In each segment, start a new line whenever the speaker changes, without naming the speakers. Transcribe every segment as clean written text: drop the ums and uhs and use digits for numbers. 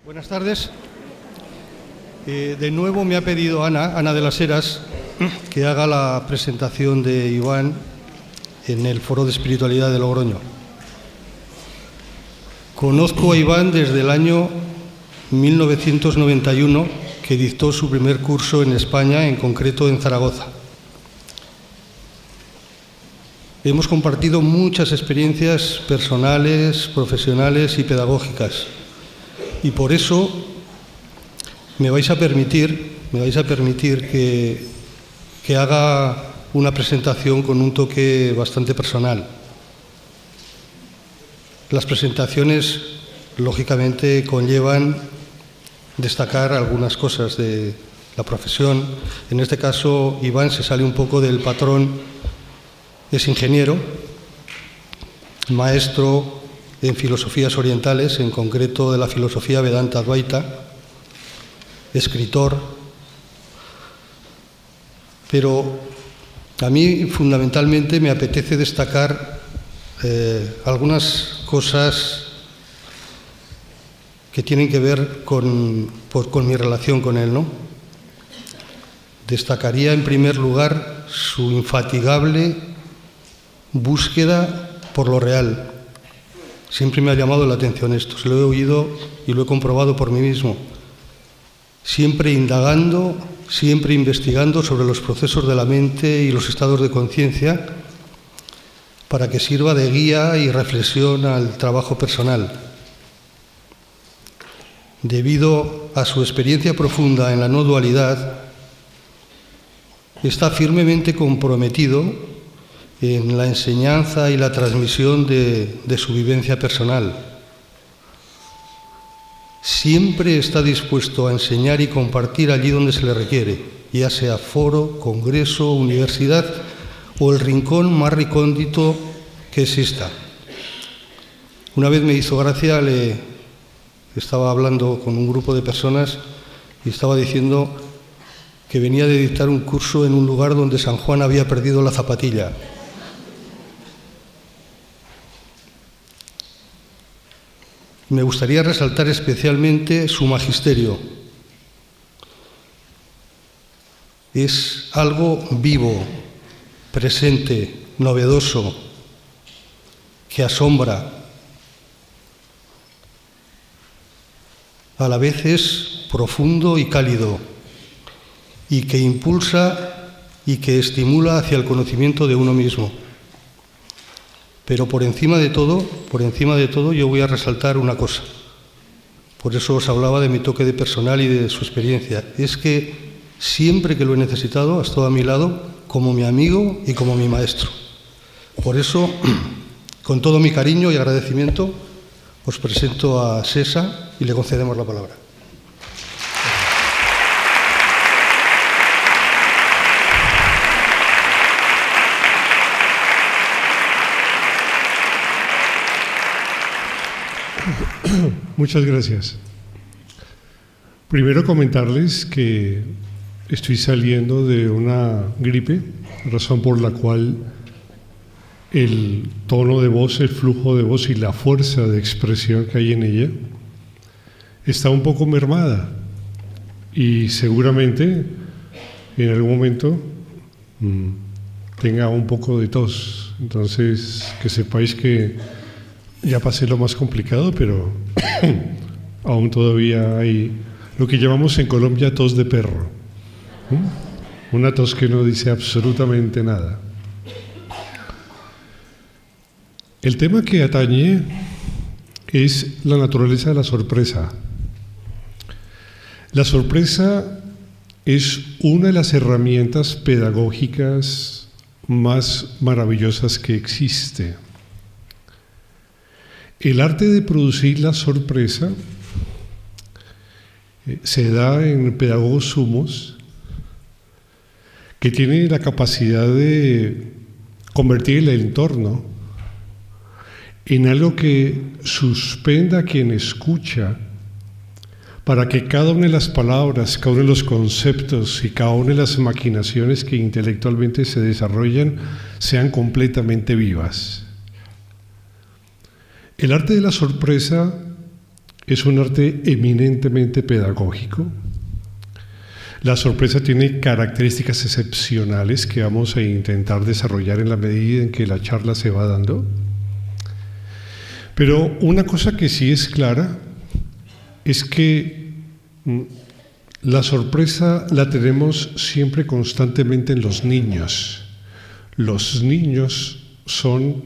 Buenas tardes. De nuevo me ha pedido Ana de las Heras, que haga la presentación de Iván en el Foro de Espiritualidad de Logroño. Conozco a Iván desde el año 1991, que dictó su primer curso en España, en concreto en Zaragoza. Hemos compartido muchas experiencias personales, profesionales y pedagógicas. Y por eso me vais a permitir que haga una presentación con un toque bastante personal. Las presentaciones, lógicamente, conllevan destacar algunas cosas de la profesión. En este caso, Iván se sale un poco del patrón. Es ingeniero, maestro en filosofías orientales, en concreto de la filosofía Vedanta Advaita, escritor, pero a mí fundamentalmente me apetece destacar algunas cosas que tienen que ver con mi relación con él, ¿no? Destacaría en primer lugar su infatigable búsqueda por lo real. Siempre me ha llamado la atención esto, se lo he oído y lo he comprobado por mí mismo. Siempre indagando, siempre investigando sobre los procesos de la mente y los estados de conciencia para que sirva de guía y reflexión al trabajo personal. Debido a su experiencia profunda en la no dualidad, está firmemente comprometido en la enseñanza y la transmisión de su vivencia personal. Siempre está dispuesto a enseñar y compartir allí donde se le requiere, ya sea foro, congreso, universidad o el rincón más recóndito que exista. Una vez me hizo gracia, estaba hablando con un grupo de personas y estaba diciendo que venía de dictar un curso en un lugar donde San Juan había perdido la zapatilla. Me gustaría resaltar especialmente su magisterio. Es algo vivo, presente, novedoso, que asombra. A la vez es profundo y cálido, y que impulsa y que estimula hacia el conocimiento de uno mismo. Pero por encima de todo, yo voy a resaltar una cosa. Por eso os hablaba de mi toque de personal y de su experiencia. Es que siempre que lo he necesitado, ha estado a mi lado como mi amigo y como mi maestro. Por eso, con todo mi cariño y agradecimiento, os presento a Sesa y le concedemos la palabra.
Muchas gracias. Primero comentarles que estoy saliendo de una gripe, razón por la cual el tono de voz, el flujo de voz y la fuerza de expresión que hay en ella está un poco mermada y seguramente en algún momento tenga un poco de tos. Entonces, que sepáis que ya pasé lo más complicado, pero aún todavía hay lo que llamamos en Colombia tos de perro. Una tos que no dice absolutamente nada. El tema que atañe es la naturaleza de la sorpresa. La sorpresa es una de las herramientas pedagógicas más maravillosas que existe. El arte de producir la sorpresa se da en pedagogos sumos que tienen la capacidad de convertir el entorno en algo que suspenda a quien escucha para que cada una de las palabras, cada uno de los conceptos y cada una de las maquinaciones que intelectualmente se desarrollan sean completamente vivas. El arte de la sorpresa es un arte eminentemente pedagógico. La sorpresa tiene características excepcionales que vamos a intentar desarrollar en la medida en que la charla se va dando. Pero una cosa que sí es clara es que la sorpresa la tenemos siempre constantemente en los niños. Los niños son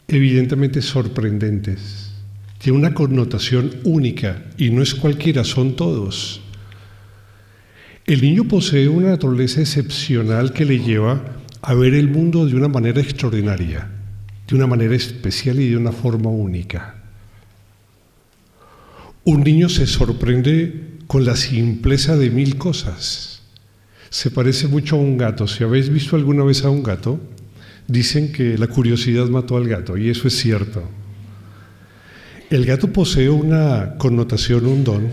evidentemente sorprendentes. Tiene una connotación única y no es cualquiera, son todos. El niño posee una naturaleza excepcional que le lleva a ver el mundo de una manera extraordinaria, de una manera especial y de una forma única. Un niño se sorprende con la simpleza de 1000 cosas. Se parece mucho a un gato. Si habéis visto alguna vez a un gato, dicen que la curiosidad mató al gato, y eso es cierto. El gato posee una connotación, un don,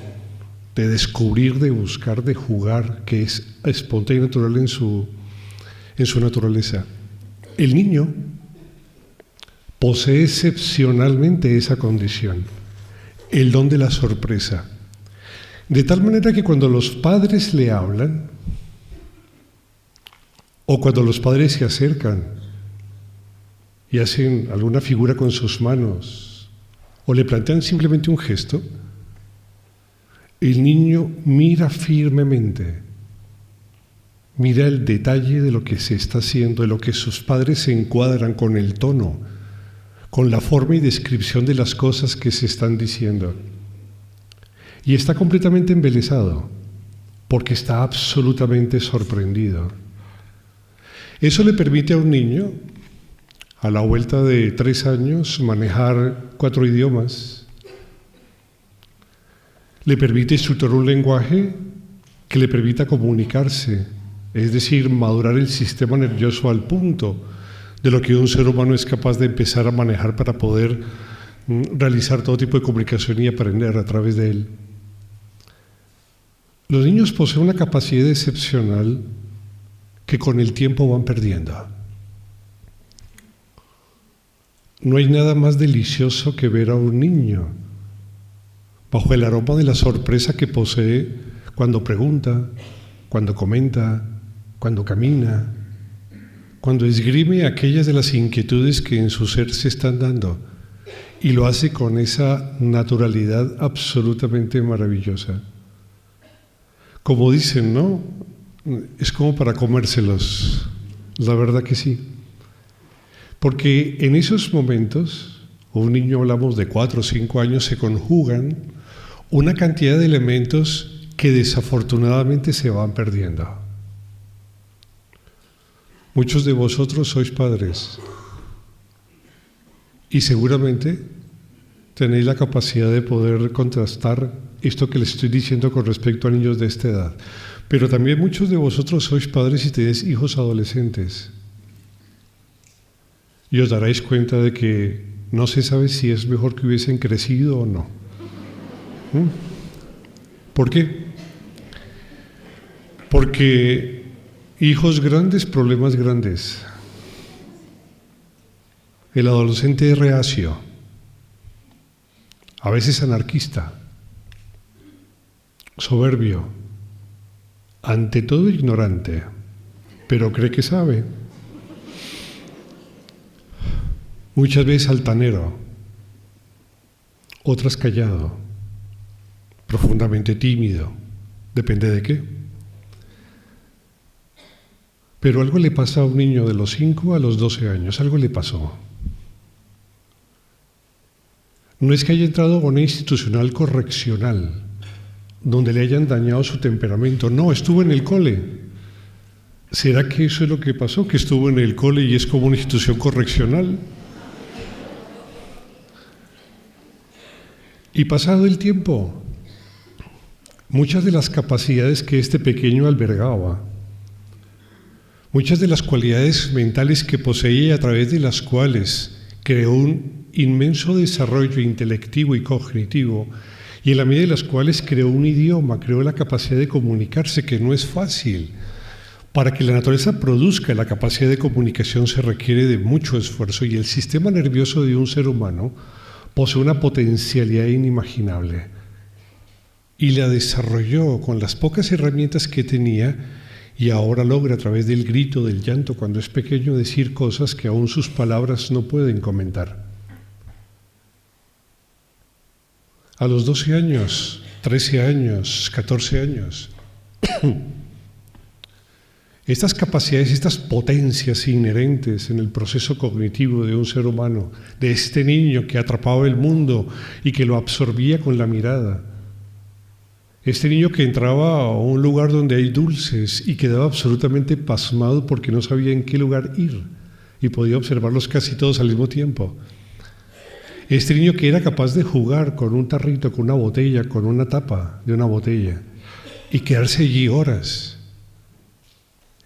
de descubrir, de buscar, de jugar, que es espontáneo y natural en su naturaleza. El niño posee excepcionalmente esa condición, el don de la sorpresa. De tal manera que cuando los padres le hablan, o cuando los padres se acercan y hacen alguna figura con sus manos, o le plantean simplemente un gesto, el niño mira firmemente, mira el detalle de lo que se está haciendo, de lo que sus padres se encuadran con el tono, con la forma y descripción de las cosas que se están diciendo. Y está completamente embelesado, porque está absolutamente sorprendido. Eso le permite a un niño, a la vuelta de 3 años, manejar 4 idiomas. Le permite estructurar un lenguaje que le permita comunicarse, es decir, madurar el sistema nervioso al punto de lo que un ser humano es capaz de empezar a manejar para poder realizar todo tipo de comunicación y aprender a través de él. Los niños poseen una capacidad excepcional que con el tiempo van perdiendo. No hay nada más delicioso que ver a un niño bajo el aroma de la sorpresa que posee cuando pregunta, cuando comenta, cuando camina, cuando esgrime aquellas de las inquietudes que en su ser se están dando, y lo hace con esa naturalidad absolutamente maravillosa. Como dicen, ¿no? Es como para comérselos. La verdad que sí. Porque en esos momentos, un niño, hablamos de 4 o 5 años, se conjugan una cantidad de elementos que desafortunadamente se van perdiendo. Muchos de vosotros sois padres y seguramente tenéis la capacidad de poder contrastar esto que les estoy diciendo con respecto a niños de esta edad. Pero también muchos de vosotros sois padres y tenéis hijos adolescentes. Y os daréis cuenta de que no se sabe si es mejor que hubiesen crecido o no. ¿Por qué? Porque hijos grandes, problemas grandes. El adolescente es reacio, a veces anarquista, soberbio, ante todo ignorante, pero cree que sabe. Muchas veces altanero, otras callado, profundamente tímido, depende de qué. Pero algo le pasa a un niño de los 5 a los 12 años, algo le pasó. No es que haya entrado a una institucional correccional, donde le hayan dañado su temperamento, no, estuvo en el cole. ¿Será que eso es lo que pasó? ¿Que estuvo en el cole y es como una institución correccional? Y pasado el tiempo, muchas de las capacidades que este pequeño albergaba, muchas de las cualidades mentales que poseía y a través de las cuales creó un inmenso desarrollo intelectivo y cognitivo, y en la medida de las cuales creó un idioma, creó la capacidad de comunicarse, que no es fácil. Para que la naturaleza produzca la capacidad de comunicación se requiere de mucho esfuerzo, y el sistema nervioso de un ser humano posee una potencialidad inimaginable y la desarrolló con las pocas herramientas que tenía, y ahora logra a través del grito, del llanto cuando es pequeño, decir cosas que aún sus palabras no pueden comentar. A los 12 años, 13 años, 14 años, estas capacidades, estas potencias inherentes en el proceso cognitivo de un ser humano, de este niño que atrapaba el mundo y que lo absorbía con la mirada, este niño que entraba a un lugar donde hay dulces y quedaba absolutamente pasmado porque no sabía en qué lugar ir y podía observarlos casi todos al mismo tiempo. Este niño que era capaz de jugar con un tarrito, con una botella, con una tapa de una botella y quedarse allí horas.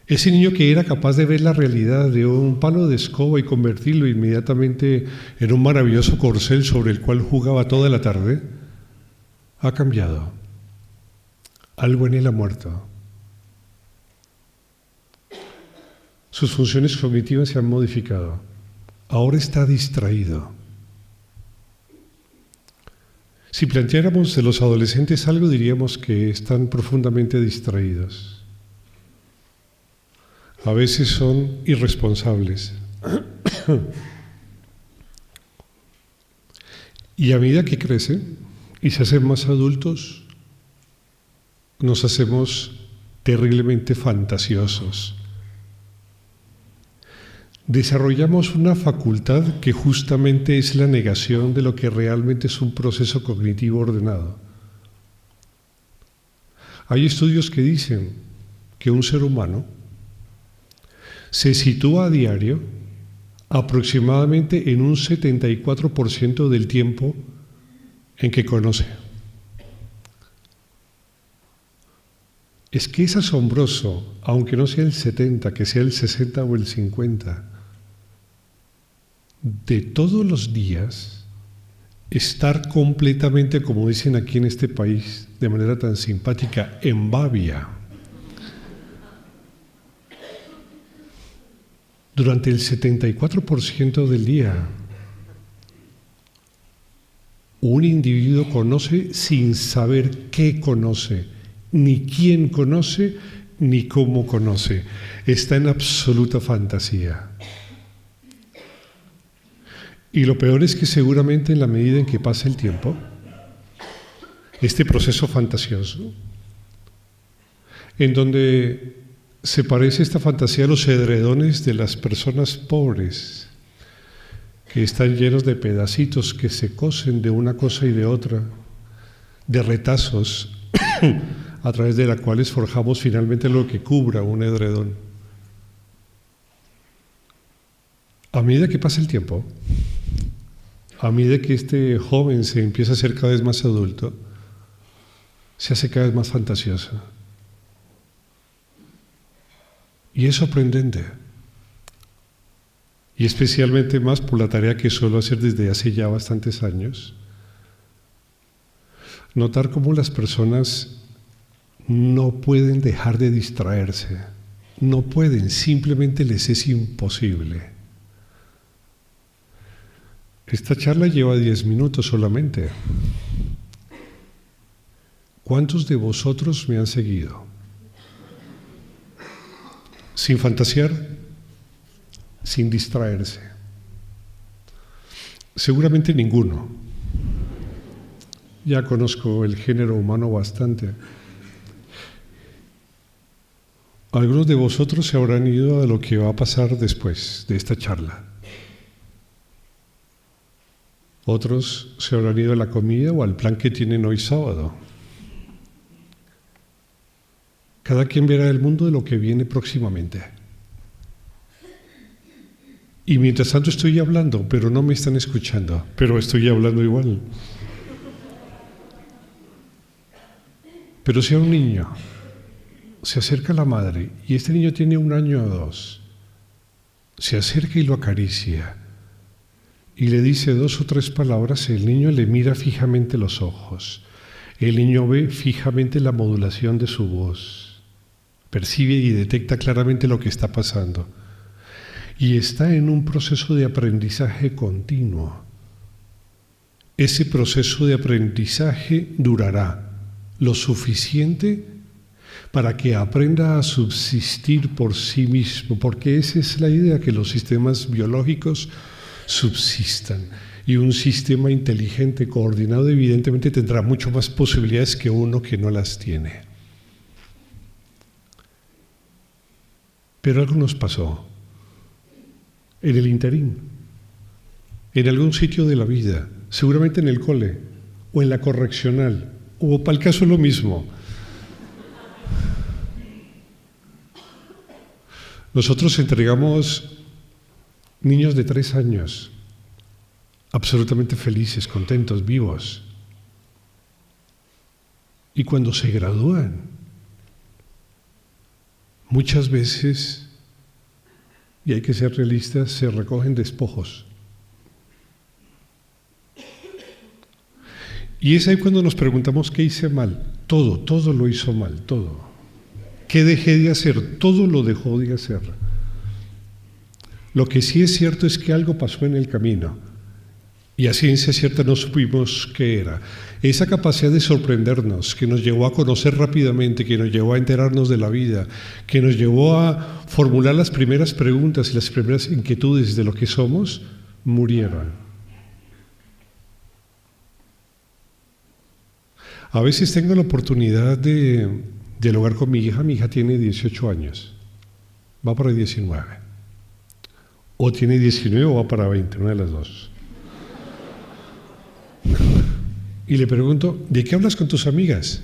Ese niño que era capaz de ver la realidad de un palo de escoba y convertirlo inmediatamente en un maravilloso corcel sobre el cual jugaba toda la tarde, ha cambiado. Algo en él ha muerto. Sus funciones cognitivas se han modificado. Ahora está distraído. Si planteáramos de los adolescentes algo, diríamos que están profundamente distraídos. A veces son irresponsables. Y a medida que crecen y se hacen más adultos, nos hacemos terriblemente fantasiosos. Desarrollamos una facultad que justamente es la negación de lo que realmente es un proceso cognitivo ordenado. Hay estudios que dicen que un ser humano se sitúa a diario aproximadamente en un 74% del tiempo en que conoce. Es que es asombroso, aunque no sea el 70, que sea el 60 o el 50, de todos los días estar completamente, como dicen aquí en este país, de manera tan simpática, en babia. Durante el 74% del día, un individuo conoce sin saber qué conoce, ni quién conoce, ni cómo conoce. Está en absoluta fantasía. Y lo peor es que seguramente en la medida en que pasa el tiempo, este proceso fantasioso, en donde se parece esta fantasía a los edredones de las personas pobres, que están llenos de pedacitos que se cosen de una cosa y de otra, de retazos, a través de las cuales forjamos finalmente lo que cubra un edredón. A medida que pasa el tiempo, a medida que este joven se empieza a ser cada vez más adulto, se hace cada vez más fantasioso. Y es sorprendente. Y especialmente más por la tarea que suelo hacer desde hace ya bastantes años. Notar cómo las personas no pueden dejar de distraerse. No pueden, simplemente les es imposible. Esta charla lleva 10 minutos solamente. ¿Cuántos de vosotros me han seguido? Sin fantasear, sin distraerse. Seguramente ninguno. Ya conozco el género humano bastante. Algunos de vosotros se habrán ido a lo que va a pasar después de esta charla. Otros se habrán ido a la comida o al plan que tienen hoy sábado. Cada quien verá el mundo de lo que viene próximamente. Y mientras tanto estoy hablando, pero no me están escuchando, pero estoy hablando igual. Pero si a un niño se acerca a la madre y este niño tiene 1 año o 2, se acerca y lo acaricia y le dice 2 o 3 palabras, el niño le mira fijamente los ojos, el niño ve fijamente la modulación de su voz, percibe y detecta claramente lo que está pasando y está en un proceso de aprendizaje continuo. ese proceso de aprendizaje durará lo suficiente para que aprenda a subsistir por sí mismo, porque esa es la idea, que los sistemas biológicos subsistan. Y un sistema inteligente, coordinado, evidentemente tendrá mucho más posibilidades que uno que no las tiene. Pero algo nos pasó en el interín, en algún sitio de la vida, seguramente en el cole, o en la correccional, o para el caso lo mismo. Nosotros entregamos niños de 3 años, absolutamente felices, contentos, vivos. Y cuando se gradúan, muchas veces, y hay que ser realistas, se recogen despojos. Y es ahí cuando nos preguntamos qué hice mal. Todo lo hizo mal, todo. ¿Qué dejé de hacer? Todo lo dejó de hacer. Lo que sí es cierto es que algo pasó en el camino. Y a ciencia cierta no supimos qué era. Esa capacidad de sorprendernos, que nos llevó a conocer rápidamente, que nos llevó a enterarnos de la vida, que nos llevó a formular las primeras preguntas y las primeras inquietudes de lo que somos, murieron. A veces tengo la oportunidad de dialogar con mi hija. Mi hija tiene 18 años, va para 19. O tiene 19 o va para 20, una de las dos. Y le pregunto, ¿de qué hablas con tus amigas?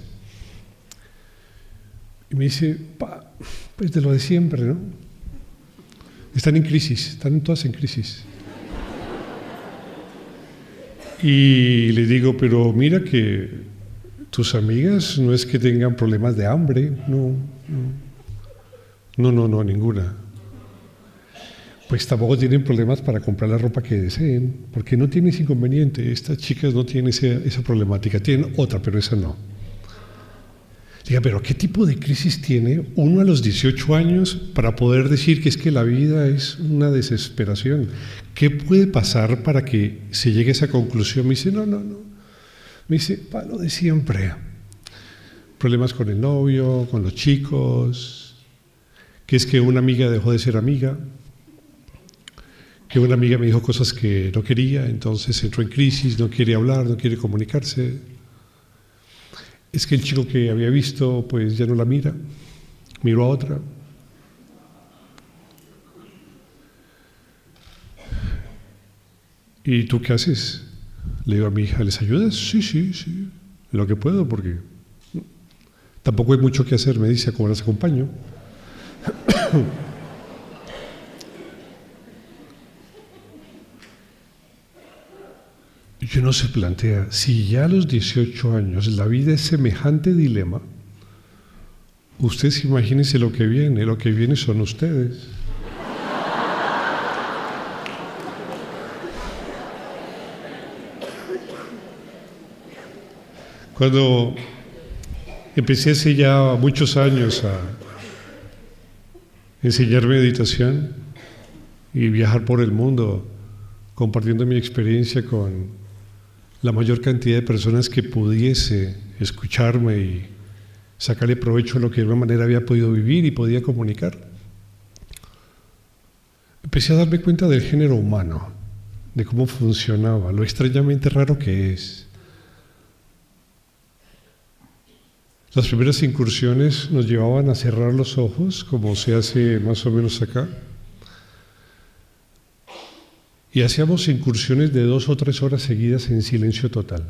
Y me dice, pues de lo de siempre, ¿no? Están en crisis, están todas en crisis. Y le digo, pero mira que tus amigas no es que tengan problemas de hambre, no, ninguna. Pues tampoco tienen problemas para comprar la ropa que deseen, porque no tienen ese inconveniente. Estas chicas no tienen esa problemática, tienen otra, pero esa no. Diga, pero ¿qué tipo de crisis tiene uno a los 18 años para poder decir que es que la vida es una desesperación? ¿Qué puede pasar para que se llegue a esa conclusión? Me dice, no. Me dice, lo de siempre. Problemas con el novio, con los chicos, que es que una amiga dejó de ser amiga, que una amiga me dijo cosas que no quería, entonces entró en crisis, no quiere hablar, no quiere comunicarse. Es que el chico que había visto, pues ya no la mira, miró a otra. ¿Y tú qué haces? Le digo a mi hija, ¿les ayudas? Sí, lo que puedo, porque tampoco hay mucho que hacer, me dice, ¿cómo las acompaño? Y uno se plantea, si ya a los 18 años la vida es semejante dilema, ustedes imagínense lo que viene son ustedes. Cuando empecé hace ya muchos años a enseñar meditación y viajar por el mundo compartiendo mi experiencia con la mayor cantidad de personas que pudiese escucharme y sacarle provecho a lo que de alguna manera había podido vivir y podía comunicar, empecé a darme cuenta del género humano, de cómo funcionaba, lo extrañamente raro que es. Las primeras incursiones nos llevaban a cerrar los ojos, como se hace más o menos acá, y hacíamos incursiones de 2 o 3 horas seguidas en silencio total.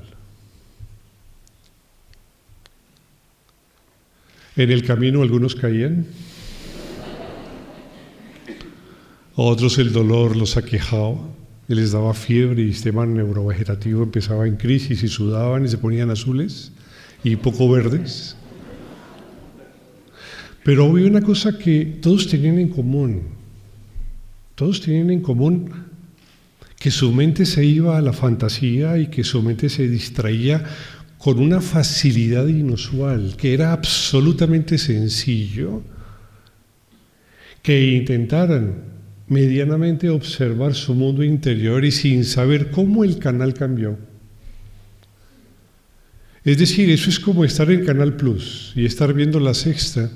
En el camino algunos caían, a otros el dolor los aquejaba, y les daba fiebre y el sistema neurovegetativo empezaba en crisis y sudaban y se ponían azules y poco verdes. Pero había una cosa que todos tenían en común, que su mente se iba a la fantasía y que su mente se distraía con una facilidad inusual, que era absolutamente sencillo, que intentaran medianamente observar su mundo interior y sin saber cómo el canal cambió, Es decir, eso es como estar en Canal Plus y estar viendo La Sexta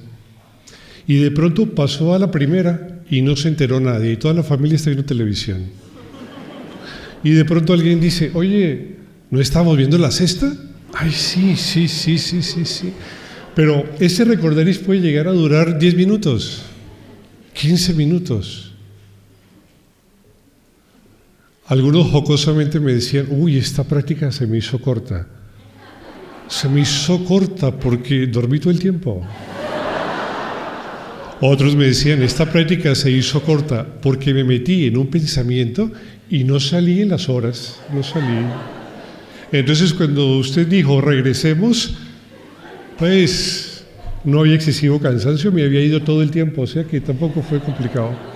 y de pronto pasó a la primera y no se enteró nadie y toda la familia está viendo televisión. Y de pronto alguien dice, oye, ¿no estamos viendo La Sexta? Ay, sí. Pero ese recorderis puede llegar a durar 10 minutos, 15 minutos. Algunos jocosamente me decían, uy, esta práctica se me hizo corta. Se me hizo corta porque dormí todo el tiempo. Otros me decían, esta práctica se hizo corta porque me metí en un pensamiento y no salí en las horas, no salí. Entonces cuando usted dijo, regresemos, pues no había excesivo cansancio, me había ido todo el tiempo, o sea que tampoco fue complicado.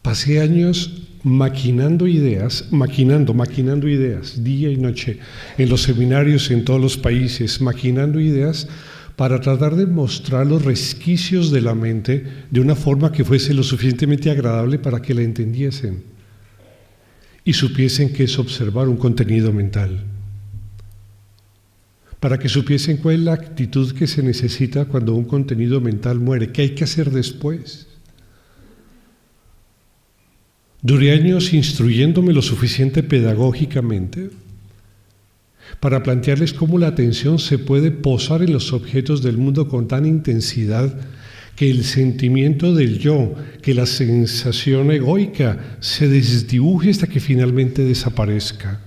Pasé años maquinando ideas, día y noche, en los seminarios en todos los países, maquinando ideas para tratar de mostrar los resquicios de la mente de una forma que fuese lo suficientemente agradable para que la entendiesen y supiesen qué es observar un contenido mental, para que supiesen cuál es la actitud que se necesita cuando un contenido mental muere, qué hay que hacer después. Duré años instruyéndome lo suficiente pedagógicamente para plantearles cómo la atención se puede posar en los objetos del mundo con tan intensidad que el sentimiento del yo, que la sensación egoica se desdibuje hasta que finalmente desaparezca.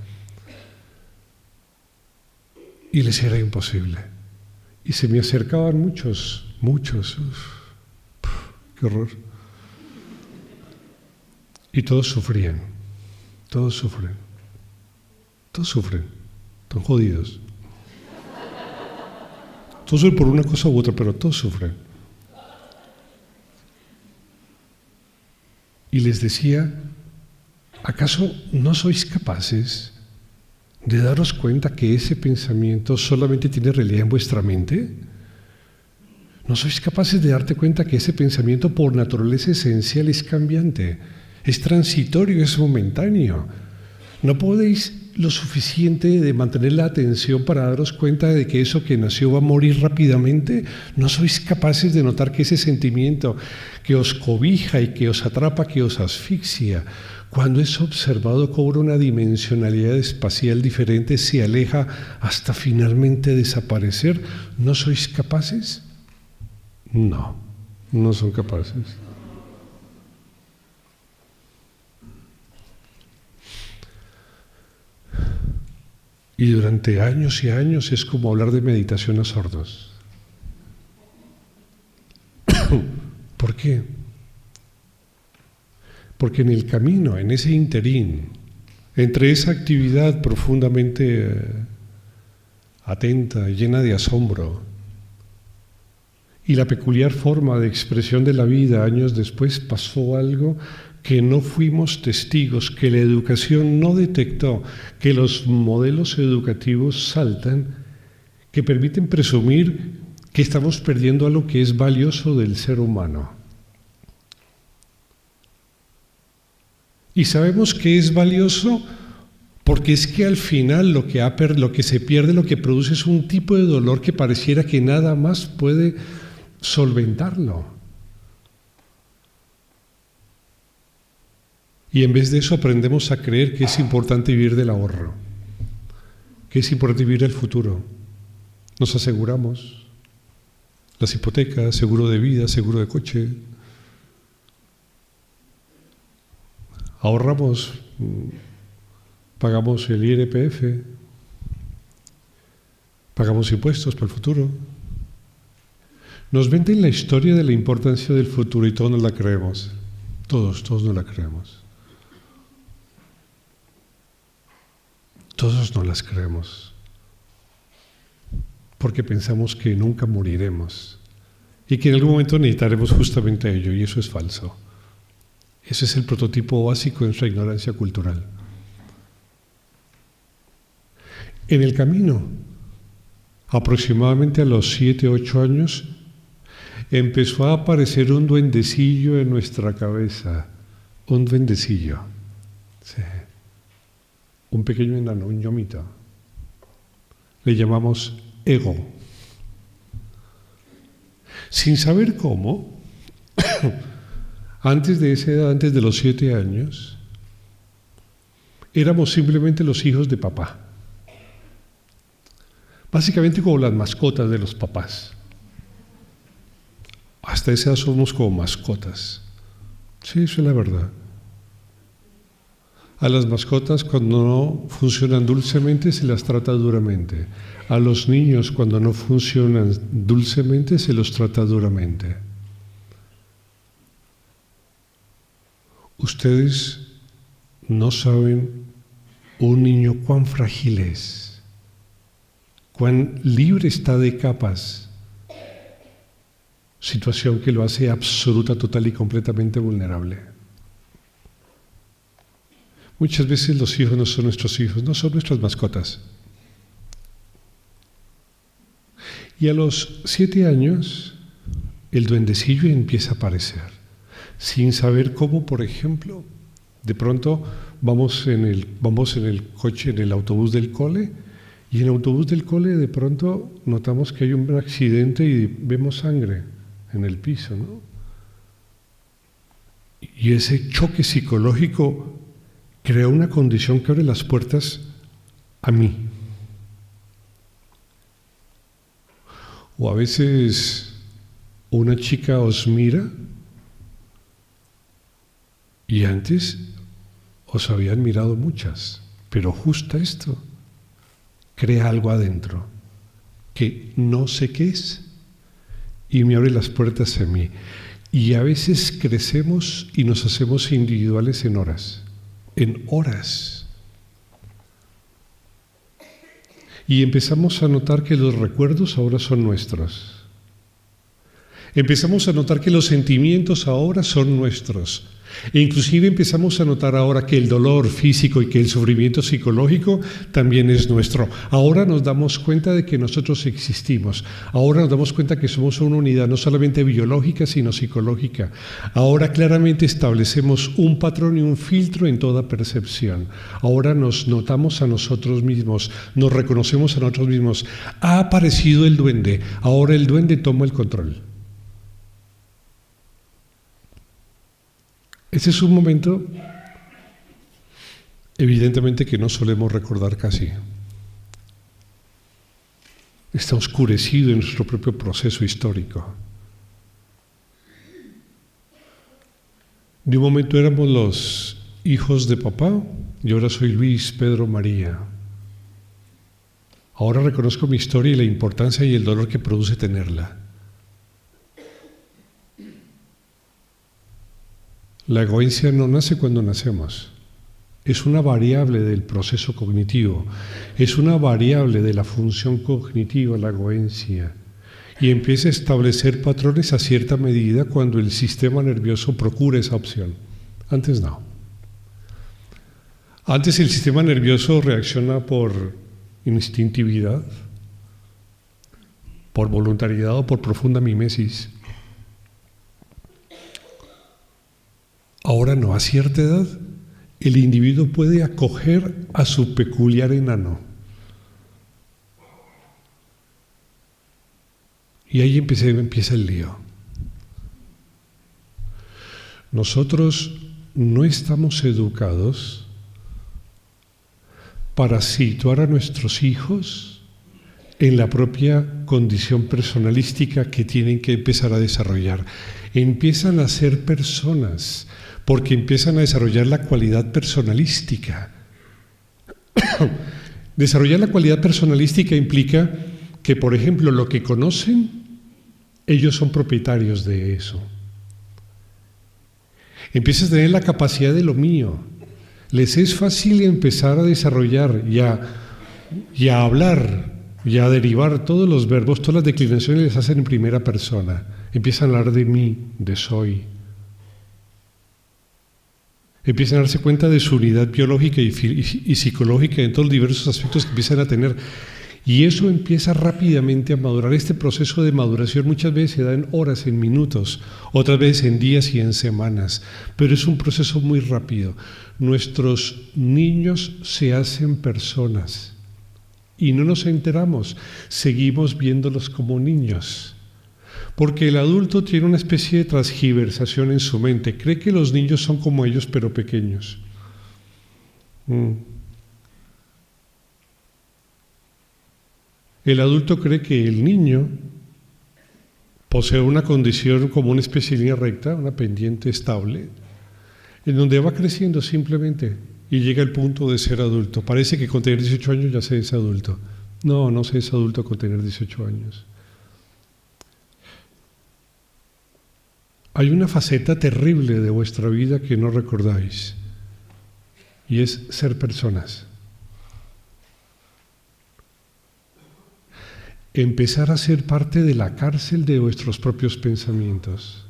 Y les era imposible. Y se me acercaban muchos. Qué horror. Y todos sufren, están jodidos. Todos sufren por una cosa u otra, pero todos sufren. Y les decía, ¿acaso no sois capaces de daros cuenta que ese pensamiento solamente tiene realidad en vuestra mente? ¿No sois capaces de darte cuenta que ese pensamiento por naturaleza esencial es cambiante? Es transitorio, es momentáneo. No podéis lo suficiente de mantener la atención para daros cuenta de que eso que nació va a morir rápidamente. No sois capaces de notar que ese sentimiento que os cobija y que os atrapa, que os asfixia, cuando es observado cobra una dimensionalidad espacial diferente, se aleja hasta finalmente desaparecer. ¿No sois capaces? No son capaces. Y durante años y años es como hablar de meditación a sordos. ¿Por qué? Porque en el camino, en ese interín, entre esa actividad profundamente atenta, llena de asombro, y la peculiar forma de expresión de la vida años después, pasó algo que no fuimos testigos, que la educación no detectó, que los modelos educativos saltan, que permiten presumir que estamos perdiendo algo que es valioso del ser humano. Y sabemos que es valioso porque es que al final lo que se pierde, lo que produce es un tipo de dolor que pareciera que nada más puede solventarlo. Y en vez de eso aprendemos a creer que es importante vivir del ahorro, que es importante vivir el futuro. Nos aseguramos las hipotecas, seguro de vida, seguro de coche. Ahorramos, pagamos el IRPF, pagamos impuestos para el futuro. Nos venden la historia de la importancia del futuro y todos nos la creemos. Todos nos la creemos. Todos no las creemos, porque pensamos que nunca moriremos y que en algún momento necesitaremos justamente ello, y eso es falso. Ese es el prototipo básico de nuestra ignorancia cultural. En el camino, aproximadamente a los 7, 8 años, empezó a aparecer un duendecillo en nuestra cabeza un duendecillo, sí, un pequeño enano, un ñomito. Le llamamos ego. Sin saber cómo, antes de esa edad, antes de los 7 años, éramos simplemente los hijos de papá. Básicamente como las mascotas de los papás. Hasta esa edad somos como mascotas. Sí, eso es la verdad. A las mascotas, cuando no funcionan dulcemente, se las trata duramente. A los niños, cuando no funcionan dulcemente, se los trata duramente. Ustedes no saben un niño cuán frágil es, cuán libre está de capas, situación que lo hace absoluta, total y completamente vulnerable. Muchas veces los hijos no son nuestros hijos, no son nuestras mascotas. Y a los 7 años, el duendecillo empieza a aparecer, sin saber cómo, por ejemplo, de pronto vamos en el coche, en el autobús del cole, y en el autobús del cole de pronto notamos que hay un accidente y vemos sangre en el piso, ¿no? Y ese choque psicológico crea una condición que abre las puertas a mí. O a veces una chica os mira y antes os habían mirado muchas, pero justo esto crea algo adentro que no sé qué es y me abre las puertas a mí. Y a veces crecemos y nos hacemos individuales en horas. Y empezamos a notar que los recuerdos ahora son nuestros. Empezamos a notar que los sentimientos ahora son nuestros. E inclusive empezamos a notar ahora que el dolor físico y que el sufrimiento psicológico también es nuestro. Ahora nos damos cuenta de que nosotros existimos. Ahora nos damos cuenta que somos una unidad no solamente biológica, sino psicológica. Ahora claramente establecemos un patrón y un filtro en toda percepción. Ahora nos notamos a nosotros mismos, nos reconocemos a nosotros mismos. Ha aparecido el duende. Ahora el duende toma el control. Ese es un momento, evidentemente, que no solemos recordar casi. Está oscurecido en nuestro propio proceso histórico. De un momento éramos los hijos de papá y ahora soy Luis, Pedro, María. Ahora reconozco mi historia y la importancia y el dolor que produce tenerla. La egoístia no nace cuando nacemos, es una variable del proceso cognitivo, es una variable de la función cognitiva, la egoístia, y empieza a establecer patrones a cierta medida cuando el sistema nervioso procura esa opción. Antes no. Antes el sistema nervioso reacciona por instintividad, por voluntariedad o por profunda mimesis. Ahora no, a cierta edad, el individuo puede acoger a su peculiar enano. Y ahí empieza el lío. Nosotros no estamos educados para situar a nuestros hijos en la propia condición personalística que tienen que empezar a desarrollar. Empiezan a ser personas porque empiezan a desarrollar la cualidad personalística. Desarrollar la cualidad personalística implica que, por ejemplo, lo que conocen, ellos son propietarios de eso. Empiezas a tener la capacidad de lo mío. Les es fácil empezar a desarrollar y a hablar y a derivar todos los verbos, todas las declinaciones les hacen en primera persona. Empiezan a hablar de mí, de soy. Empiezan a darse cuenta de su unidad biológica y psicológica en todos los diversos aspectos que empiezan a tener. Y eso empieza rápidamente a madurar. Este proceso de maduración muchas veces se da en horas, en minutos, otras veces en días y en semanas, pero es un proceso muy rápido. Nuestros niños se hacen personas y no nos enteramos, seguimos viéndolos como niños. Porque el adulto tiene una especie de transgiversación en su mente, cree que los niños son como ellos pero pequeños. El adulto cree que el niño posee una condición como una especie de línea recta, una pendiente estable, en donde va creciendo simplemente y llega al punto de ser adulto. Parece que con tener 18 años ya se es adulto. No, no se es adulto con tener 18 años. Hay una faceta terrible de vuestra vida que no recordáis, y es ser personas. Empezar a ser parte de la cárcel de vuestros propios pensamientos.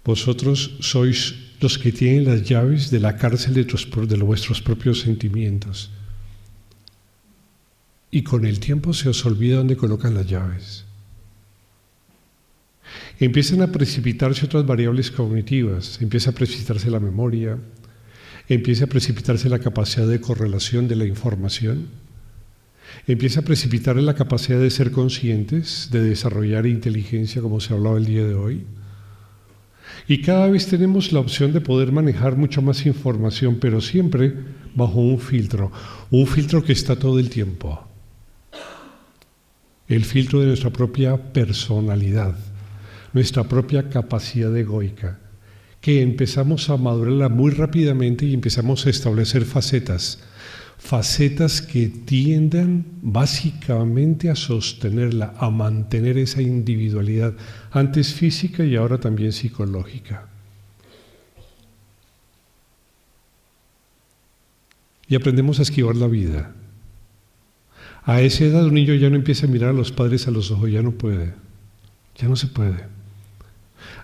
Vosotros sois los que tienen las llaves de la cárcel de vuestros propios sentimientos. Y con el tiempo se os olvida dónde colocan las llaves. Empiezan a precipitarse otras variables cognitivas, empieza a precipitarse la memoria, empieza a precipitarse la capacidad de correlación de la información, empieza a precipitar la capacidad de ser conscientes, de desarrollar inteligencia, como se hablaba el día de hoy. Y cada vez tenemos la opción de poder manejar mucha más información, pero siempre bajo un filtro que está todo el tiempo. El filtro de nuestra propia personalidad, nuestra propia capacidad egoica, que empezamos a madurarla muy rápidamente y empezamos a establecer facetas que tiendan básicamente a sostenerla, a mantener esa individualidad, antes física y ahora también psicológica. Y aprendemos a esquivar la vida. A esa edad un niño ya no empieza a mirar a los padres a los ojos, ya no puede, ya no se puede.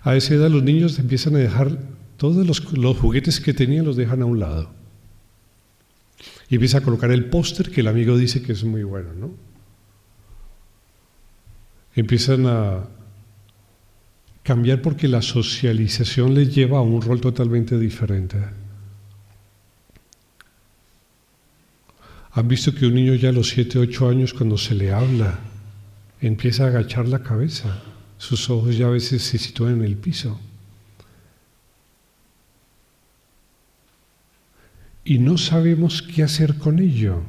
A esa edad los niños empiezan a dejar todos los juguetes que tenían, los dejan a un lado. Y empieza a colocar el póster que el amigo dice que es muy bueno, ¿no? Empiezan a cambiar porque la socialización les lleva a un rol totalmente diferente. ¿Han visto que un niño ya a los 7, 8 años, cuando se le habla, empieza a agachar la cabeza? Sus ojos ya a veces se sitúan en el piso. Y no sabemos qué hacer con ello.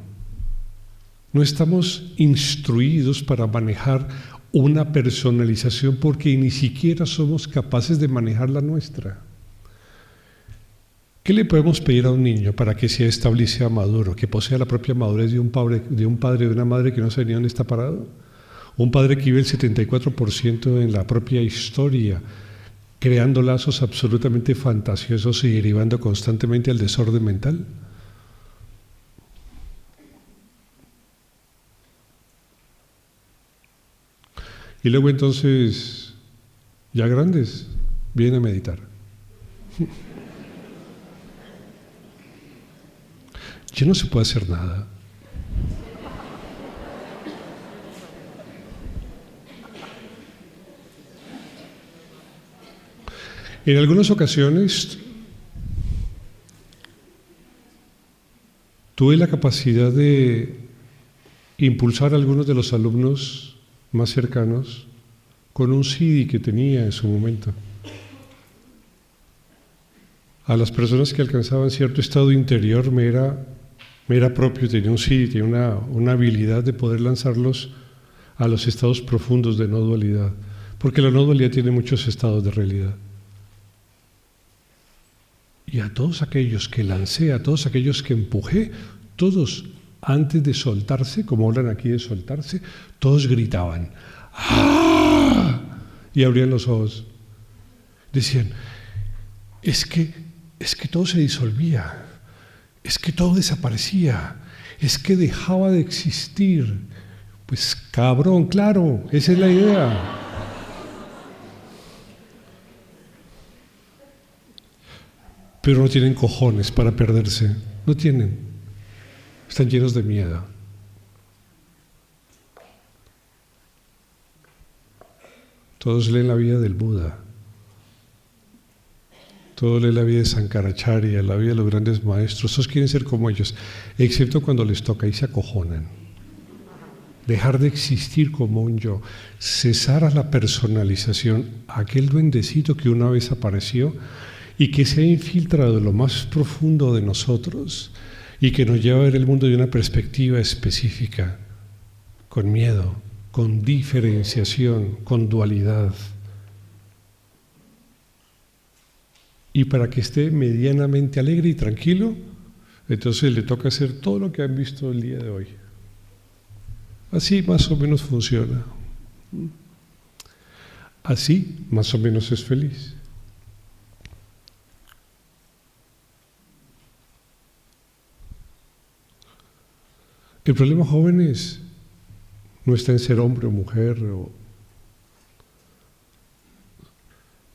No estamos instruidos para manejar una personalización porque ni siquiera somos capaces de manejar la nuestra. ¿Qué le podemos pedir a un niño para que sea estable y sea maduro, que posea la propia madurez de un padre y de una madre que no sabe ni dónde está parado? Un padre que vive el 74% en la propia historia, creando lazos absolutamente fantasiosos y derivando constantemente al desorden mental. Y luego entonces, ya grandes, vienen a meditar. Ya no se puede hacer nada. En algunas ocasiones tuve la capacidad de impulsar a algunos de los alumnos más cercanos con un CD que tenía en su momento. A las personas que alcanzaban cierto estado interior me era propio, tenía un CD, tenía una habilidad de poder lanzarlos a los estados profundos de no dualidad, porque la no dualidad tiene muchos estados de realidad. Y a todos aquellos que lancé, a todos aquellos que empujé, todos antes de soltarse, como hablan aquí de soltarse, todos gritaban ¡ah! Y abrían los ojos. Decían, es que todo se disolvía, es que todo desaparecía, es que dejaba de existir. Pues cabrón, claro, esa es la idea. Pero no tienen cojones para perderse, no tienen. están llenos de miedo. Todos leen la vida del Buda. Todos leen la vida de Sankaracharya, la vida de los grandes maestros. Todos quieren ser como ellos, excepto cuando les toca y se acojonan. Dejar de existir como un yo, cesar a la personalización, aquel duendecito que una vez apareció y que se ha infiltrado en lo más profundo de nosotros y que nos lleva a ver el mundo de una perspectiva específica, con miedo, con diferenciación, con dualidad. Y para que esté medianamente alegre y tranquilo, entonces le toca hacer todo lo que han visto el día de hoy. Así más o menos funciona. Así más o menos es feliz. El problema, jóvenes, no está en ser hombre o mujer, o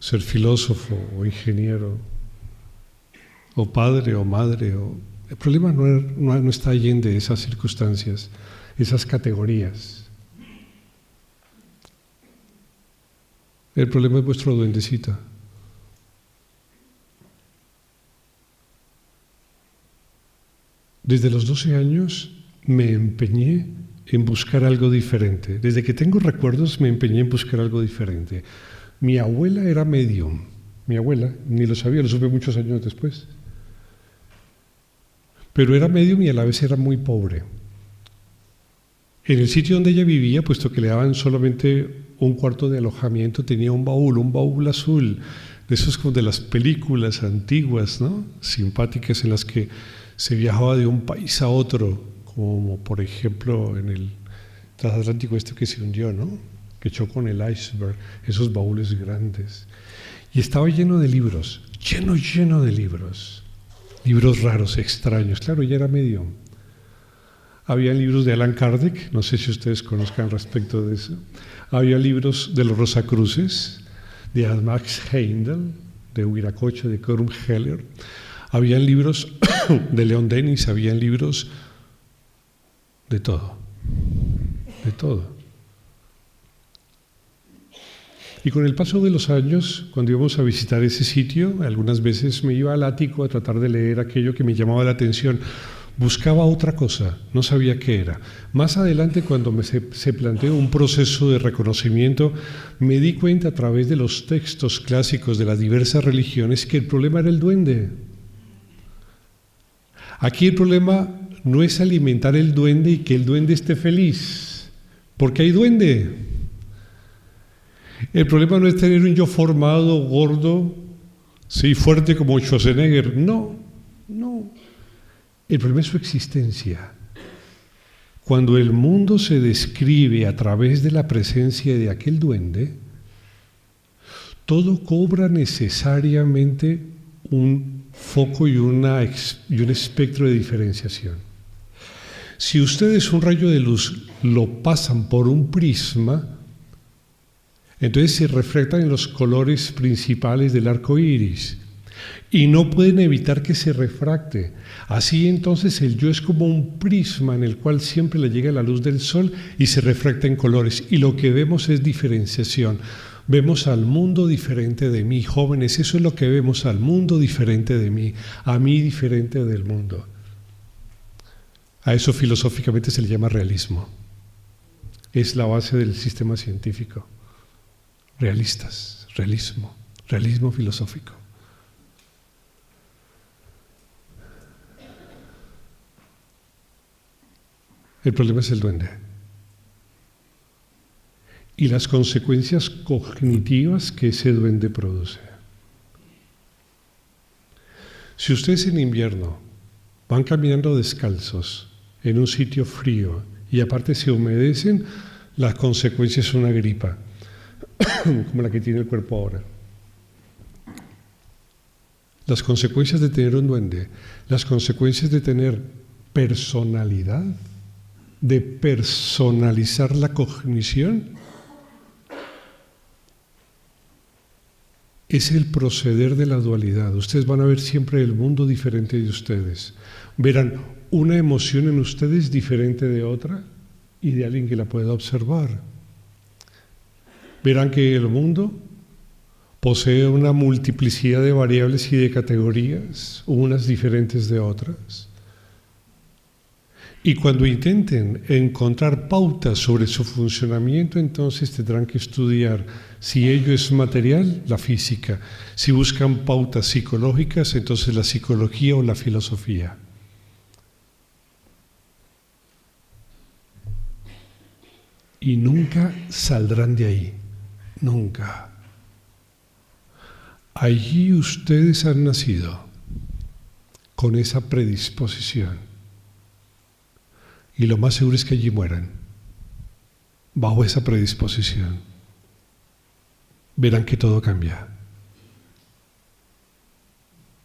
ser filósofo o ingeniero, o padre o madre. El problema no está allende esas circunstancias, esas categorías. El problema es vuestro duendecita. Desde los 12 años me empeñé en buscar algo diferente. Desde que tengo recuerdos me empeñé en buscar algo diferente. Mi abuela era medium. Mi abuela, ni lo sabía, lo supe muchos años después. Pero era medium y a la vez era muy pobre. En el sitio donde ella vivía, puesto que le daban solamente un cuarto de alojamiento, tenía un baúl azul, de esos como de las películas antiguas, ¿no? Simpáticas, en las que se viajaba de un país a otro, como por ejemplo en el transatlántico que se hundió, ¿no? Que chocó con el iceberg, esos baúles grandes. Y estaba lleno de libros, lleno de libros. Libros raros, extraños. Claro, ella era medium. Había libros de Allan Kardec, no sé si ustedes conozcan respecto de eso. Había libros de los Rosacruces, de Max Heindel, de Huiracocha, de Corum Heller. Habían libros de Leon Denis, habían libros de todo. De todo. Y con el paso de los años, cuando íbamos a visitar ese sitio, algunas veces me iba al ático a tratar de leer aquello que me llamaba la atención. Buscaba otra cosa, no sabía qué era. Más adelante, cuando se planteó un proceso de reconocimiento, me di cuenta a través de los textos clásicos de las diversas religiones que el problema era el duende. Aquí el problema no es alimentar el duende y que el duende esté feliz, porque hay duende. El problema no es tener un yo formado, gordo, sí, fuerte como Schwarzenegger. No. El problema es su existencia. Cuando el mundo se describe a través de la presencia de aquel duende, todo cobra necesariamente un foco y un espectro de diferenciación. Si ustedes un rayo de luz lo pasan por un prisma, entonces se reflejan en los colores principales del arco iris y no pueden evitar que se refracte. Así entonces el yo es como un prisma en el cual siempre le llega la luz del sol y se refracta en colores, y lo que vemos es diferenciación. Vemos al mundo diferente de mí, jóvenes, eso es lo que vemos, al mundo diferente de mí, a mí diferente del mundo. A eso filosóficamente se le llama realismo. Es la base del sistema científico. Realistas, realismo filosófico. El problema es el duende. Y las consecuencias cognitivas que ese duende produce. Si ustedes en invierno van caminando descalzos en un sitio frío y aparte se humedecen, las consecuencias son una gripa, como la que tiene el cuerpo ahora. Las consecuencias de tener un duende, las consecuencias de tener personalidad, de personalizar la cognición, es el proceder de la dualidad. Ustedes van a ver siempre el mundo diferente de ustedes. Verán una emoción en ustedes diferente de otra y de alguien que la pueda observar. Verán que el mundo posee una multiplicidad de variables y de categorías, unas diferentes de otras. Y cuando intenten encontrar pautas sobre su funcionamiento, entonces tendrán que estudiar si ello es material, la física. Si buscan pautas psicológicas, entonces la psicología o la filosofía. Y nunca saldrán de ahí, nunca. Allí ustedes han nacido con esa predisposición. Y lo más seguro es que allí mueran, bajo esa predisposición. Verán que todo cambia.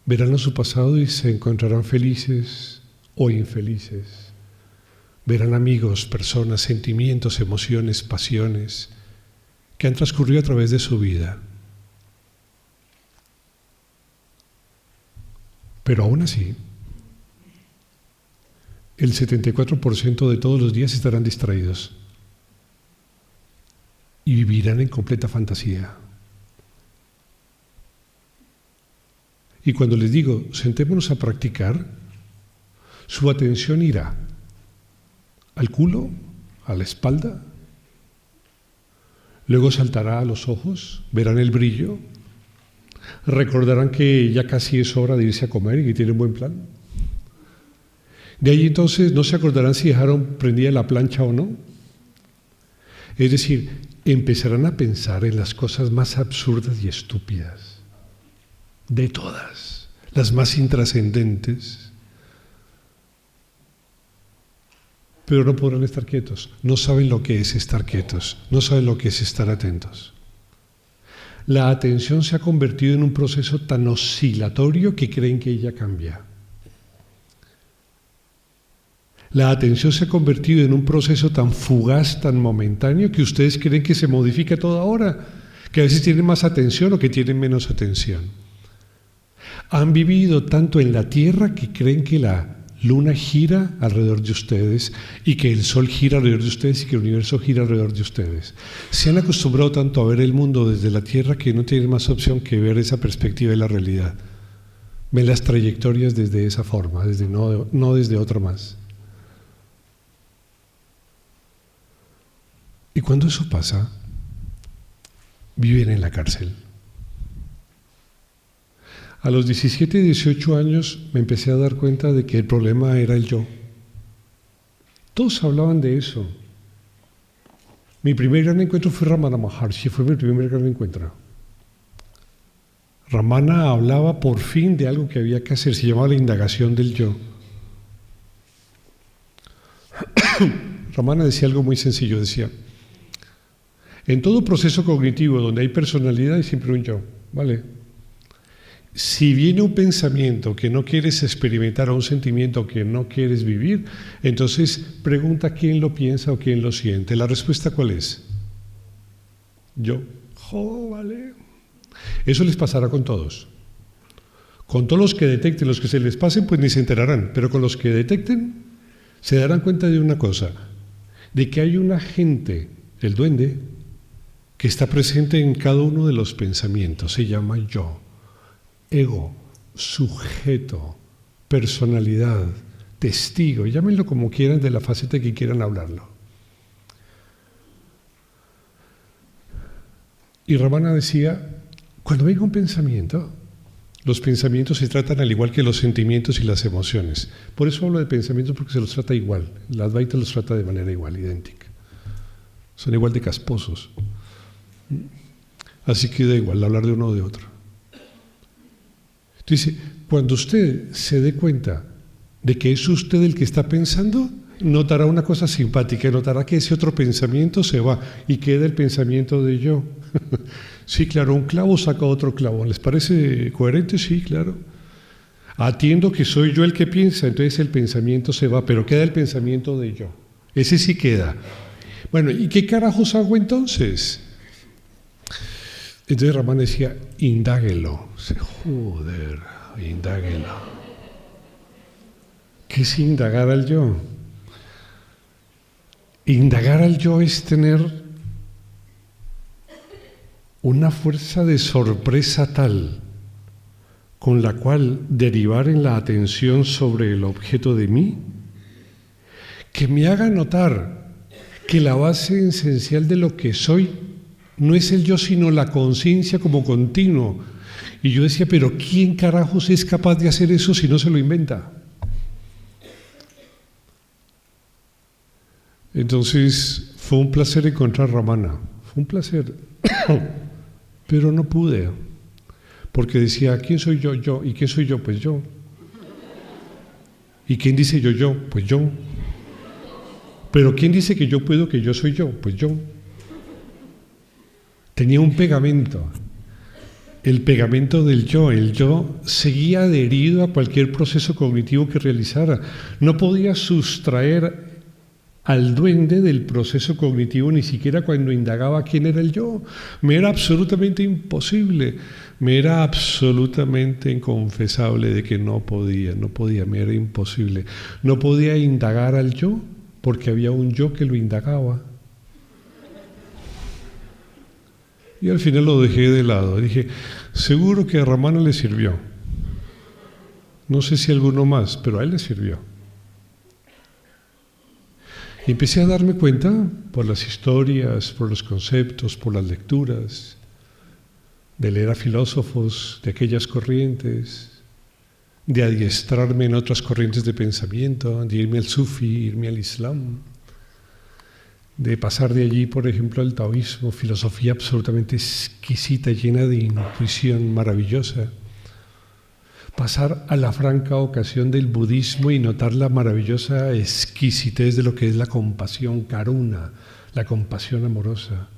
Verán su pasado y se encontrarán felices o infelices. Verán amigos, personas, sentimientos, emociones, pasiones que han transcurrido a través de su vida. Pero aún así, el 74% de todos los días estarán distraídos y vivirán en completa fantasía. Y cuando les digo, sentémonos a practicar, su atención irá al culo, a la espalda, luego saltará a los ojos, verán el brillo, recordarán que ya casi es hora de irse a comer y que tienen buen plan. De ahí entonces no se acordarán si dejaron prendida la plancha o no. Es decir, empezarán a pensar en las cosas más absurdas y estúpidas, de todas, las más intrascendentes. Pero no podrán estar quietos, no saben lo que es estar quietos, no saben lo que es estar atentos. La atención se ha convertido en un proceso tan oscilatorio que creen que ella cambia. La atención se ha convertido en un proceso tan fugaz, tan momentáneo, que ustedes creen que se modifica toda hora, que a veces tienen más atención o que tienen menos atención. Han vivido tanto en la Tierra que creen que la Luna gira alrededor de ustedes y que el Sol gira alrededor de ustedes y que el universo gira alrededor de ustedes. Se han acostumbrado tanto a ver el mundo desde la Tierra que no tienen más opción que ver esa perspectiva de la realidad. Ven las trayectorias desde esa forma, no desde otra más. Y cuando eso pasa, viven en la cárcel. A los 17 y 18 años me empecé a dar cuenta de que el problema era el yo. Todos hablaban de eso. Mi primer gran encuentro fue Ramana Maharshi, fue mi primer gran encuentro. Ramana hablaba por fin de algo que había que hacer, se llamaba la indagación del yo. Ramana decía algo muy sencillo, decía: en todo proceso cognitivo donde hay personalidad hay siempre un yo, ¿vale? Si viene un pensamiento que no quieres experimentar o un sentimiento que no quieres vivir, entonces pregunta quién lo piensa o quién lo siente. ¿La respuesta cuál es? Yo. Vale. Eso les pasará con todos. Con todos los que detecten, los que se les pasen, pues ni se enterarán, pero con los que detecten se darán cuenta de una cosa, de que hay un agente, el duende, que está presente en cada uno de los pensamientos. Se llama yo, ego, sujeto, personalidad, testigo, llámenlo como quieran, de la faceta que quieran hablarlo. Y Ramana decía, cuando venga un pensamiento, los pensamientos se tratan al igual que los sentimientos y las emociones. Por eso hablo de pensamientos, porque se los trata igual. La Advaita los trata de manera igual, idéntica. Son igual de casposos. Así que da igual hablar de uno o de otro. Dice, cuando usted se dé cuenta de que es usted el que está pensando, notará una cosa simpática, notará que ese otro pensamiento se va y queda el pensamiento de yo. Sí, claro, un clavo saca otro clavo. ¿Les parece coherente? Sí, claro. Atiendo que soy yo el que piensa, entonces el pensamiento se va, pero queda el pensamiento de yo. Ese sí queda. Bueno, ¿y qué carajos hago entonces? Entonces Ramana decía, indáguelo. Joder, indáguelo. ¿Qué es indagar al yo? Indagar al yo es tener una fuerza de sorpresa tal con la cual derivar en la atención sobre el objeto de mí, que me haga notar que la base esencial de lo que soy no es el yo, sino la conciencia como continuo. Y yo decía, pero ¿quién carajos es capaz de hacer eso si no se lo inventa? Entonces fue un placer encontrar Ramana, fue un placer, pero no pude, porque decía, ¿quién soy yo? Yo. ¿Y quién soy yo? Pues yo. ¿Y quién dice yo? Yo. Pues yo. Pero ¿quién dice que yo puedo, que yo soy yo? Pues yo. Tenía un pegamento, el pegamento del yo. El yo seguía adherido a cualquier proceso cognitivo que realizara. No podía sustraer al duende del proceso cognitivo ni siquiera cuando indagaba quién era el yo. Me era absolutamente imposible, me era absolutamente inconfesable de que no podía, me era imposible. No podía indagar al yo porque había un yo que lo indagaba. Y al final lo dejé de lado. Dije, seguro que a Ramana le sirvió. No sé si a alguno más, pero a él le sirvió. Y empecé a darme cuenta, por las historias, por los conceptos, por las lecturas, de leer a filósofos de aquellas corrientes, de adiestrarme en otras corrientes de pensamiento, de irme al sufí, irme al islam, de pasar de allí, por ejemplo, al taoísmo, filosofía absolutamente exquisita, llena de intuición maravillosa. Pasar a la franca ocasión del budismo y notar la maravillosa exquisitez de lo que es la compasión, karuna, la compasión amorosa.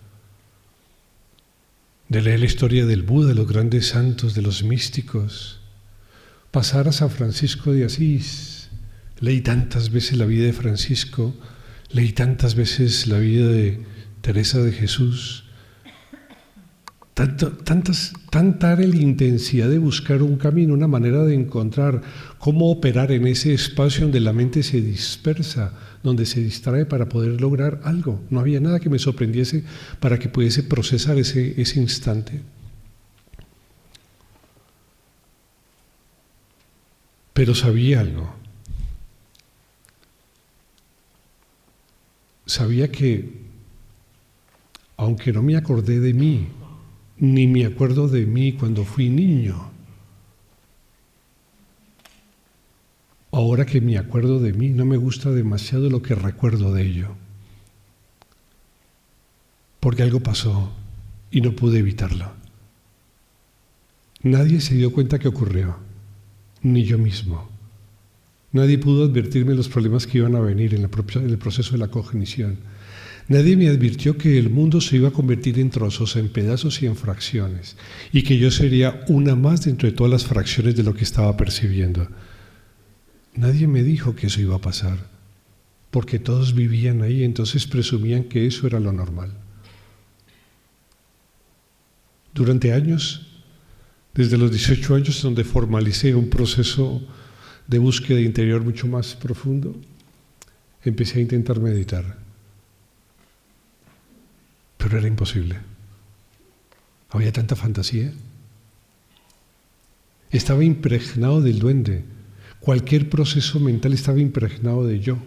De leer la historia del Buda, de los grandes santos, de los místicos. Pasar a San Francisco de Asís. Leí tantas veces la vida de Francisco, leí tantas veces la vida de Teresa de Jesús. Tanta era la intensidad de buscar un camino, una manera de encontrar cómo operar en ese espacio donde la mente se dispersa, donde se distrae para poder lograr algo. No había nada que me sorprendiese para que pudiese procesar ese instante. Pero sabía algo. Sabía que, aunque no me acordé de mí, ni me acuerdo de mí cuando fui niño, ahora que me acuerdo de mí, no me gusta demasiado lo que recuerdo de ello. Porque algo pasó y no pude evitarlo. Nadie se dio cuenta que ocurrió, ni yo mismo. Nadie pudo advertirme los problemas que iban a venir en el proceso de la cognición. Nadie me advirtió que el mundo se iba a convertir en trozos, en pedazos y en fracciones, y que yo sería una más dentro de todas las fracciones de lo que estaba percibiendo. Nadie me dijo que eso iba a pasar, porque todos vivían ahí, entonces presumían que eso era lo normal. Durante años, desde los 18 años, donde formalicé un proceso de búsqueda interior mucho más profundo, empecé a intentar meditar. Pero era imposible. Había tanta fantasía. Estaba impregnado del duende. Cualquier proceso mental estaba impregnado de yo.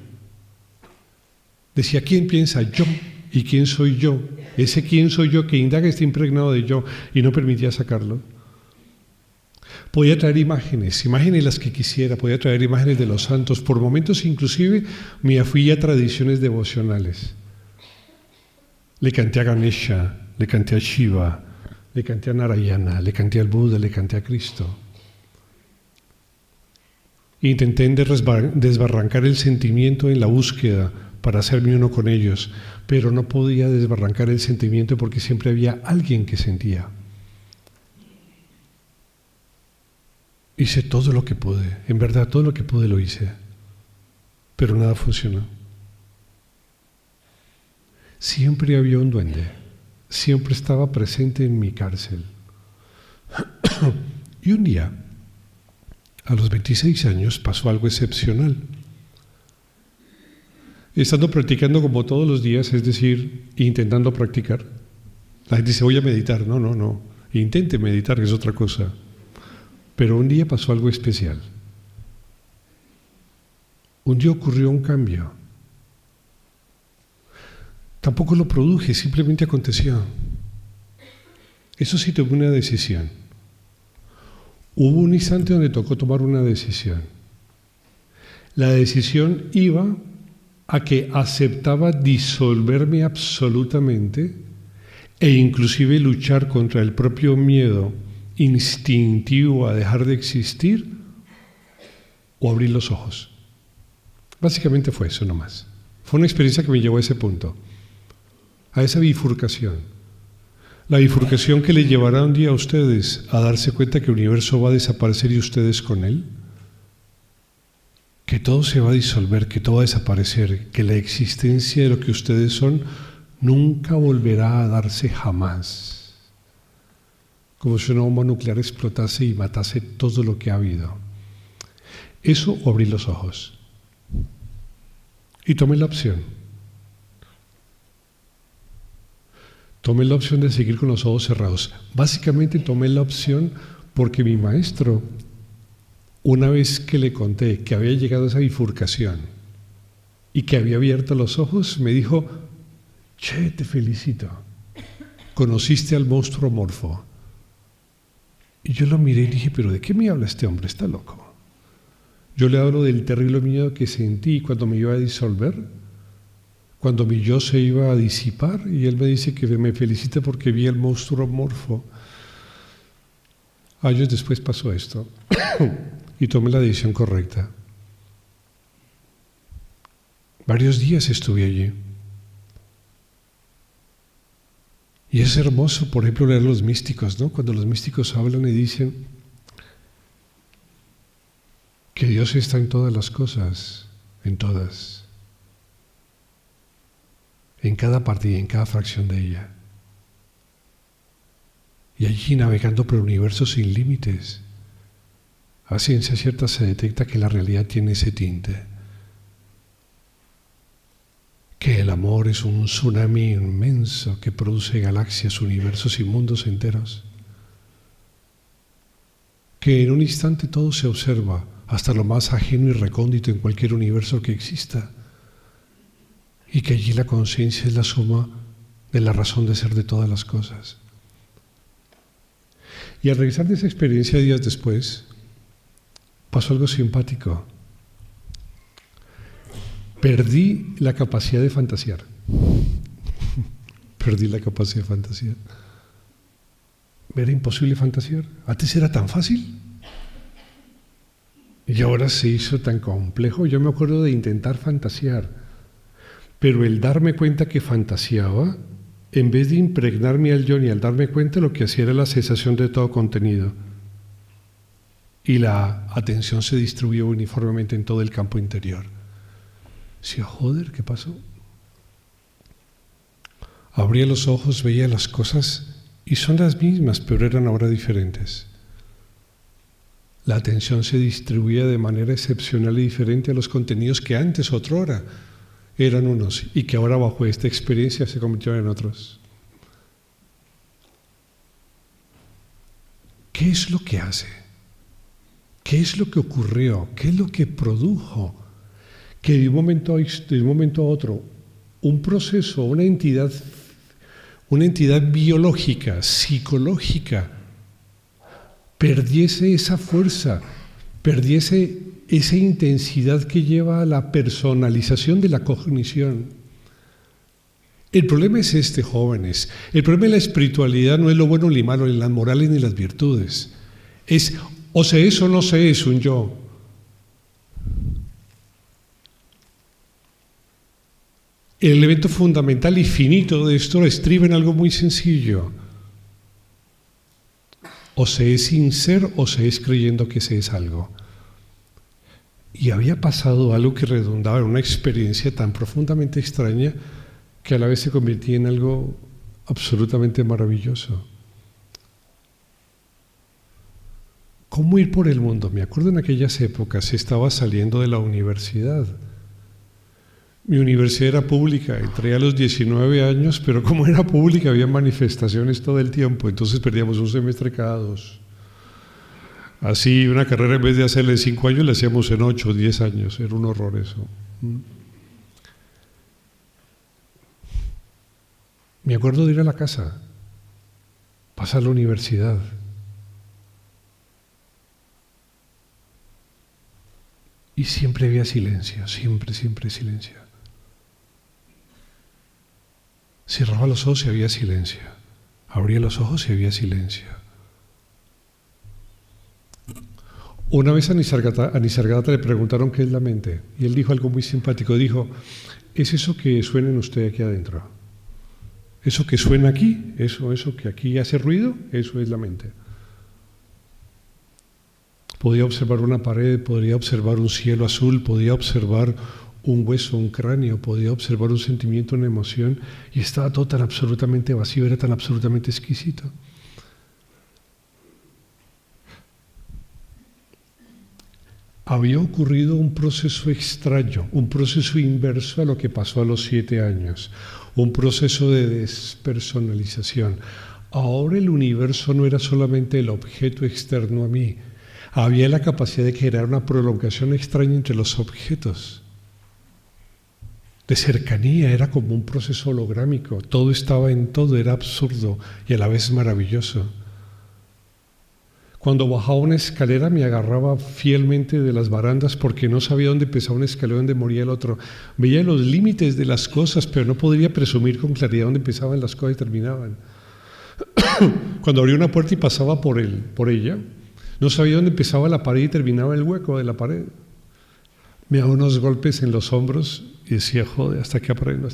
Decía, ¿quién piensa? Yo. ¿Y quién soy yo? Ese quién soy yo que indaga está impregnado de yo y no permitía sacarlo. Podía traer imágenes las que quisiera, podía traer imágenes de los santos. Por momentos inclusive me fui a tradiciones devocionales. Le canté a Ganesha, le canté a Shiva, le canté a Narayana, le canté al Buda, le canté a Cristo. Intenté desbarrancar el sentimiento en la búsqueda para hacerme uno con ellos, pero no podía desbarrancar el sentimiento porque siempre había alguien que sentía. Hice todo lo que pude, en verdad todo lo que pude lo hice, pero nada funcionó. Siempre había un duende, siempre estaba presente en mi cárcel. Y un día, a los 26 años, pasó algo excepcional. Estando practicando como todos los días, es decir, intentando practicar, la gente dice, voy a meditar. No. Intente meditar, que es otra cosa. Pero un día pasó algo especial. Un día ocurrió un cambio. Tampoco lo produje, simplemente aconteció. Eso sí, tomé una decisión. Hubo un instante donde tocó tomar una decisión. La decisión iba a que aceptaba disolverme absolutamente e inclusive luchar contra el propio miedo instintivo a dejar de existir o abrir los ojos. Básicamente fue eso nomás. Fue una experiencia que me llevó a ese punto, a esa bifurcación. La bifurcación que le llevará un día a ustedes a darse cuenta que el universo va a desaparecer y ustedes con él. Que todo se va a disolver, que todo va a desaparecer, que la existencia de lo que ustedes son nunca volverá a darse jamás. Como si una bomba nuclear explotase y matase todo lo que ha habido. Eso o abrir los ojos. Y tomé la opción. Tomé la opción de seguir con los ojos cerrados. Básicamente tomé la opción porque mi maestro, una vez que le conté que había llegado a esa bifurcación y que había abierto los ojos, me dijo, che, te felicito, conociste al monstruo Morfo. Y yo lo miré y dije, pero ¿de qué me habla este hombre? Está loco. Yo le hablo del terrible miedo que sentí cuando me iba a disolver, cuando mi yo se iba a disipar, y él me dice que me felicita porque vi el monstruo Morfo. Años después pasó esto y tomé la decisión correcta. Varios días estuve allí. Y es hermoso, por ejemplo, leer los místicos, ¿no? Cuando los místicos hablan y dicen que Dios está en todas las cosas, en todas, en cada parte y en cada fracción de ella. Y allí navegando por el universo sin límites, a ciencia cierta se detecta que la realidad tiene ese tinte, que el amor es un tsunami inmenso que produce galaxias, universos y mundos enteros, que en un instante todo se observa, hasta lo más ajeno y recóndito en cualquier universo que exista, y que allí la conciencia es la suma de la razón de ser de todas las cosas. Y al regresar de esa experiencia días después, pasó algo simpático. Perdí la capacidad de fantasear. Perdí la capacidad de fantasear. Era imposible fantasear. Antes era tan fácil. Y ahora se hizo tan complejo. Yo me acuerdo de intentar fantasear. Pero el darme cuenta que fantaseaba, en vez de impregnarme al yo ni al darme cuenta, lo que hacía era la cesación de todo contenido. Y la atención se distribuyó uniformemente en todo el campo interior. Sí, joder, ¿qué pasó? Abría los ojos, veía las cosas y son las mismas, pero eran ahora diferentes. La atención se distribuía de manera excepcional y diferente a los contenidos que antes, otrora, eran unos y que ahora bajo esta experiencia se convirtieron en otros. ¿Qué es lo que hace? ¿Qué es lo que ocurrió? ¿Qué es lo que produjo? Que de un momento a otro, un proceso, una entidad biológica, psicológica, perdiese esa fuerza, perdiese esa intensidad que lleva a la personalización de la cognición. El problema es este, jóvenes. El problema de la espiritualidad no es lo bueno ni malo, ni las morales ni las virtudes. Es o se es o no se es un yo. El elemento fundamental y finito de esto estriba en algo muy sencillo. O se es sin ser o se es creyendo que se es algo. Y había pasado algo que redundaba en una experiencia tan profundamente extraña que a la vez se convertía en algo absolutamente maravilloso. ¿Cómo ir por el mundo? Me acuerdo en aquellas épocas, estaba saliendo de la universidad. Mi universidad era pública, entré a los 19 años, pero como era pública había manifestaciones todo el tiempo, entonces perdíamos un semestre cada 2. Así, una carrera en vez de hacerla en 5 años, la hacíamos en 8 o 10 años, era un horror eso. Me acuerdo de ir a la casa, pasar la universidad. Y siempre había silencio, siempre silencio. Cerraba los ojos y había silencio. Abría los ojos y había silencio. Una vez a Nisargadatta le preguntaron qué es la mente. Y él dijo algo muy simpático. Dijo, es eso que suena en usted aquí adentro. Eso que suena aquí, eso que aquí hace ruido, eso es la mente. Podía observar una pared, podía observar un cielo azul, podía observar un hueso, un cráneo, podía observar un sentimiento, una emoción, y estaba todo tan absolutamente vacío, era tan absolutamente exquisito. Había ocurrido un proceso extraño, un proceso inverso a lo que pasó a los 7 años, un proceso de despersonalización. Ahora el universo no era solamente el objeto externo a mí, había la capacidad de generar una prolongación extraña entre los objetos. De cercanía, era como un proceso holográmico, todo estaba en todo, era absurdo y a la vez maravilloso. Cuando bajaba una escalera me agarraba fielmente de las barandas porque no sabía dónde empezaba una escalera y dónde moría el otro. Veía los límites de las cosas, pero no podría presumir con claridad dónde empezaban las cosas y terminaban. Cuando abría una puerta y pasaba por ella, no sabía dónde empezaba la pared y terminaba el hueco de la pared. Me daba unos golpes en los hombros y decía, joder, hasta que aprendo.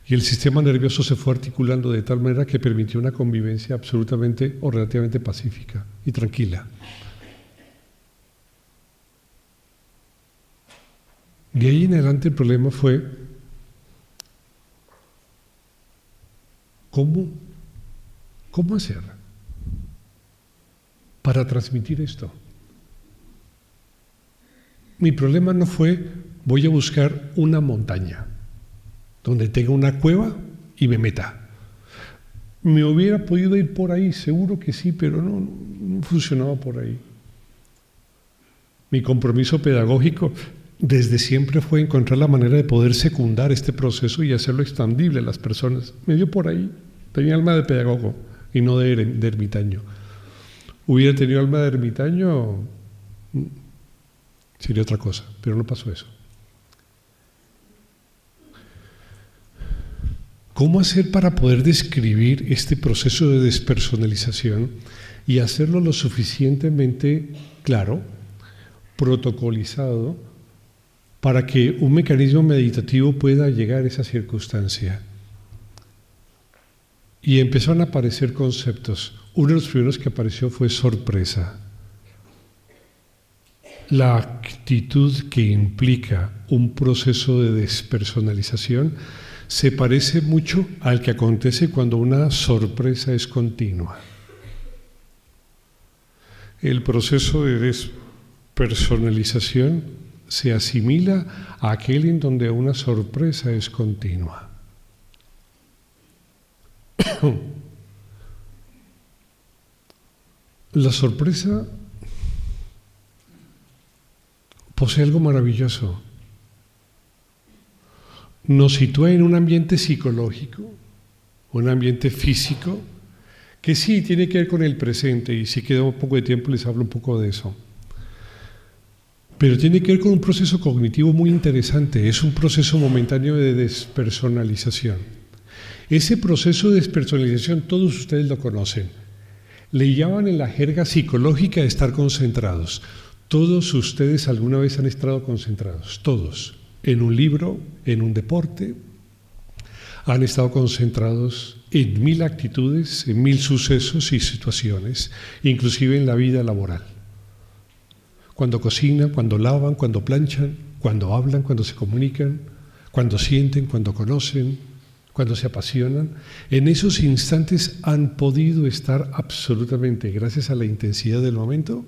Y el sistema nervioso se fue articulando de tal manera que permitió una convivencia absolutamente o relativamente pacífica y tranquila. De ahí en adelante el problema fue ¿cómo hacer para transmitir esto? Mi problema no fue voy a buscar una montaña donde tenga una cueva y me meta. Me hubiera podido ir por ahí, seguro que sí, pero no funcionaba por ahí. Mi compromiso pedagógico desde siempre fue encontrar la manera de poder secundar este proceso y hacerlo extendible a las personas. Me dio por ahí. Tenía alma de pedagogo y no de ermitaño. Hubiera tenido alma de ermitaño, sería otra cosa, pero no pasó eso. ¿Cómo hacer para poder describir este proceso de despersonalización y hacerlo lo suficientemente claro, protocolizado, para que un mecanismo meditativo pueda llegar a esa circunstancia? Y empezaron a aparecer conceptos. Uno de los primeros que apareció fue sorpresa. La actitud que implica un proceso de despersonalización se parece mucho al que acontece cuando una sorpresa es continua. El proceso de despersonalización se asimila a aquel en donde una sorpresa es continua. La sorpresa posee algo maravilloso. Nos sitúa en un ambiente psicológico, un ambiente físico, que sí tiene que ver con el presente, y si queda un poco de tiempo les hablo un poco de eso. Pero tiene que ver con un proceso cognitivo muy interesante, es un proceso momentáneo de despersonalización. Ese proceso de despersonalización todos ustedes lo conocen. Le llaman en la jerga psicológica de estar concentrados. Todos ustedes alguna vez han estado concentrados, todos. En un libro, en un deporte, han estado concentrados en 1000 actitudes, en 1000 sucesos y situaciones, inclusive en la vida laboral. Cuando cocinan, cuando lavan, cuando planchan, cuando hablan, cuando se comunican, cuando sienten, cuando conocen, cuando se apasionan, en esos instantes han podido estar absolutamente, gracias a la intensidad del momento,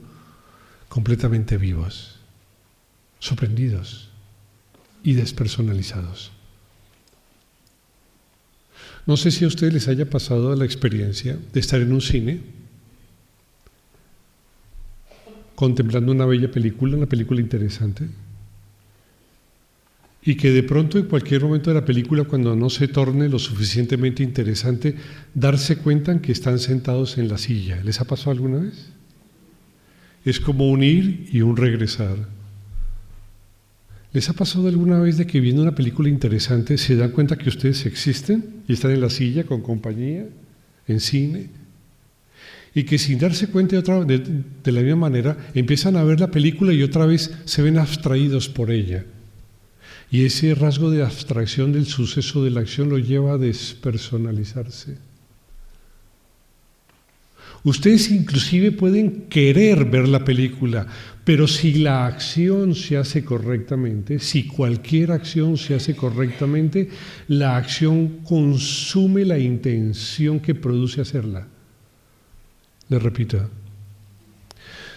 completamente vivos, sorprendidos y despersonalizados. No sé si a ustedes les haya pasado la experiencia de estar en un cine contemplando una bella película, una película interesante, y que de pronto en cualquier momento de la película, cuando no se torne lo suficientemente interesante, darse cuenta que están sentados en la silla. ¿Les ha pasado alguna vez? Es como un ir y un regresar. ¿Les ha pasado alguna vez de que viendo una película interesante se dan cuenta que ustedes existen y están en la silla con compañía, en cine? Y que sin darse cuenta de la misma manera empiezan a ver la película y otra vez se ven abstraídos por ella. Y ese rasgo de abstracción del suceso de la acción lo lleva a despersonalizarse. Ustedes inclusive pueden querer ver la película, pero si la acción se hace correctamente, si cualquier acción se hace correctamente, la acción consume la intención que produce hacerla. Les repito,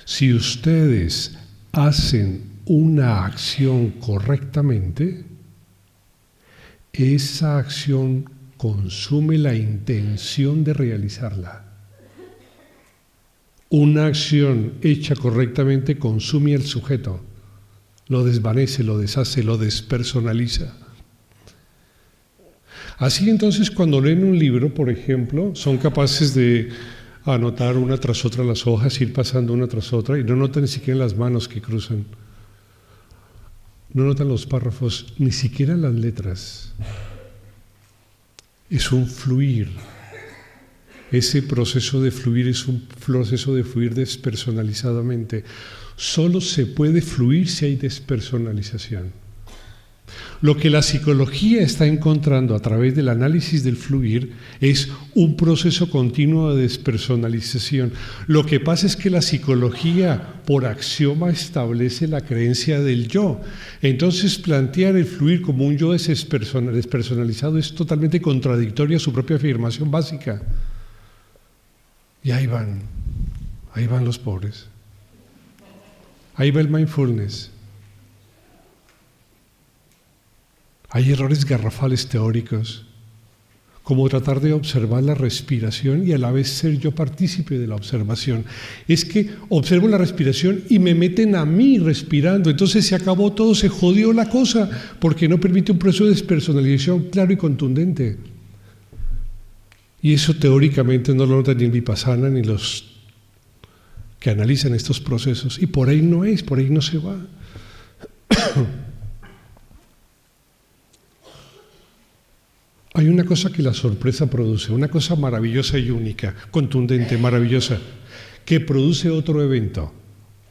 si ustedes hacen una acción correctamente, esa acción consume la intención de realizarla. Una acción hecha correctamente consume al sujeto, lo desvanece, lo deshace, lo despersonaliza. Así entonces, cuando leen un libro, por ejemplo, son capaces de anotar una tras otra las hojas, ir pasando una tras otra, y no notan ni siquiera las manos que cruzan. No notan los párrafos, ni siquiera las letras. Es un fluir. Ese proceso de fluir es un proceso de fluir despersonalizadamente. Solo se puede fluir si hay despersonalización. Lo que la psicología está encontrando a través del análisis del fluir es un proceso continuo de despersonalización. Lo que pasa es que la psicología, por axioma, establece la creencia del yo. Entonces, plantear el fluir como un yo despersonalizado es totalmente contradictorio a su propia afirmación básica. Y ahí van los pobres. Ahí va el mindfulness. Hay errores garrafales teóricos, como tratar de observar la respiración y a la vez ser yo partícipe de la observación. Es que observo la respiración y me meten a mí respirando, entonces se acabó todo, se jodió la cosa, porque no permite un proceso de despersonalización claro y contundente. Y eso teóricamente no lo notan ni en Vipassana ni los que analizan estos procesos. Y por ahí no es, por ahí no se va. Hay una cosa que la sorpresa produce, una cosa maravillosa y única, contundente, maravillosa, que produce otro evento.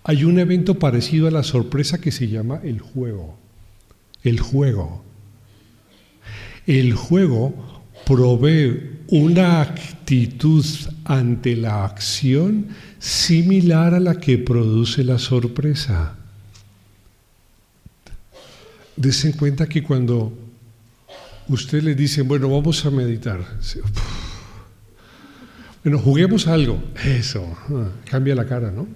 Hay un evento parecido a la sorpresa que se llama el juego. El juego. El juego provee una actitud ante la acción similar a la que produce la sorpresa. Desen cuenta que cuando usted le dice, bueno, vamos a meditar. Bueno, juguemos a algo. Eso, cambia la cara, ¿no?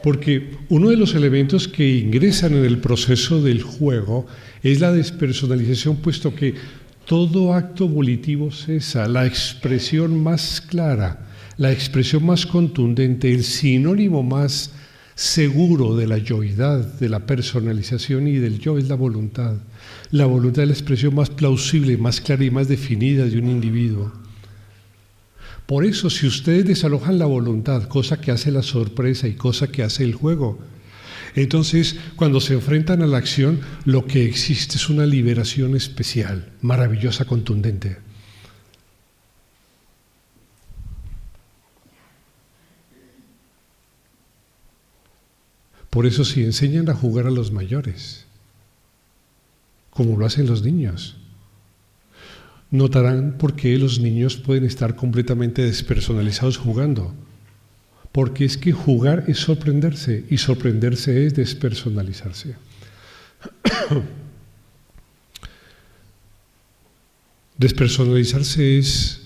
Porque uno de los elementos que ingresan en el proceso del juego es la despersonalización, puesto que todo acto volitivo cesa. La expresión más clara, la expresión más contundente, el sinónimo más seguro de la yoidad, de la personalización y del yo es la voluntad. La voluntad es la expresión más plausible, más clara y más definida de un individuo. Por eso, si ustedes desalojan la voluntad, cosa que hace la sorpresa y cosa que hace el juego, entonces cuando se enfrentan a la acción, lo que existe es una liberación especial, maravillosa, contundente. Por eso, si enseñan a jugar a los mayores, como lo hacen los niños, notarán por qué los niños pueden estar completamente despersonalizados jugando. Porque es que jugar es sorprenderse y sorprenderse es despersonalizarse. Despersonalizarse es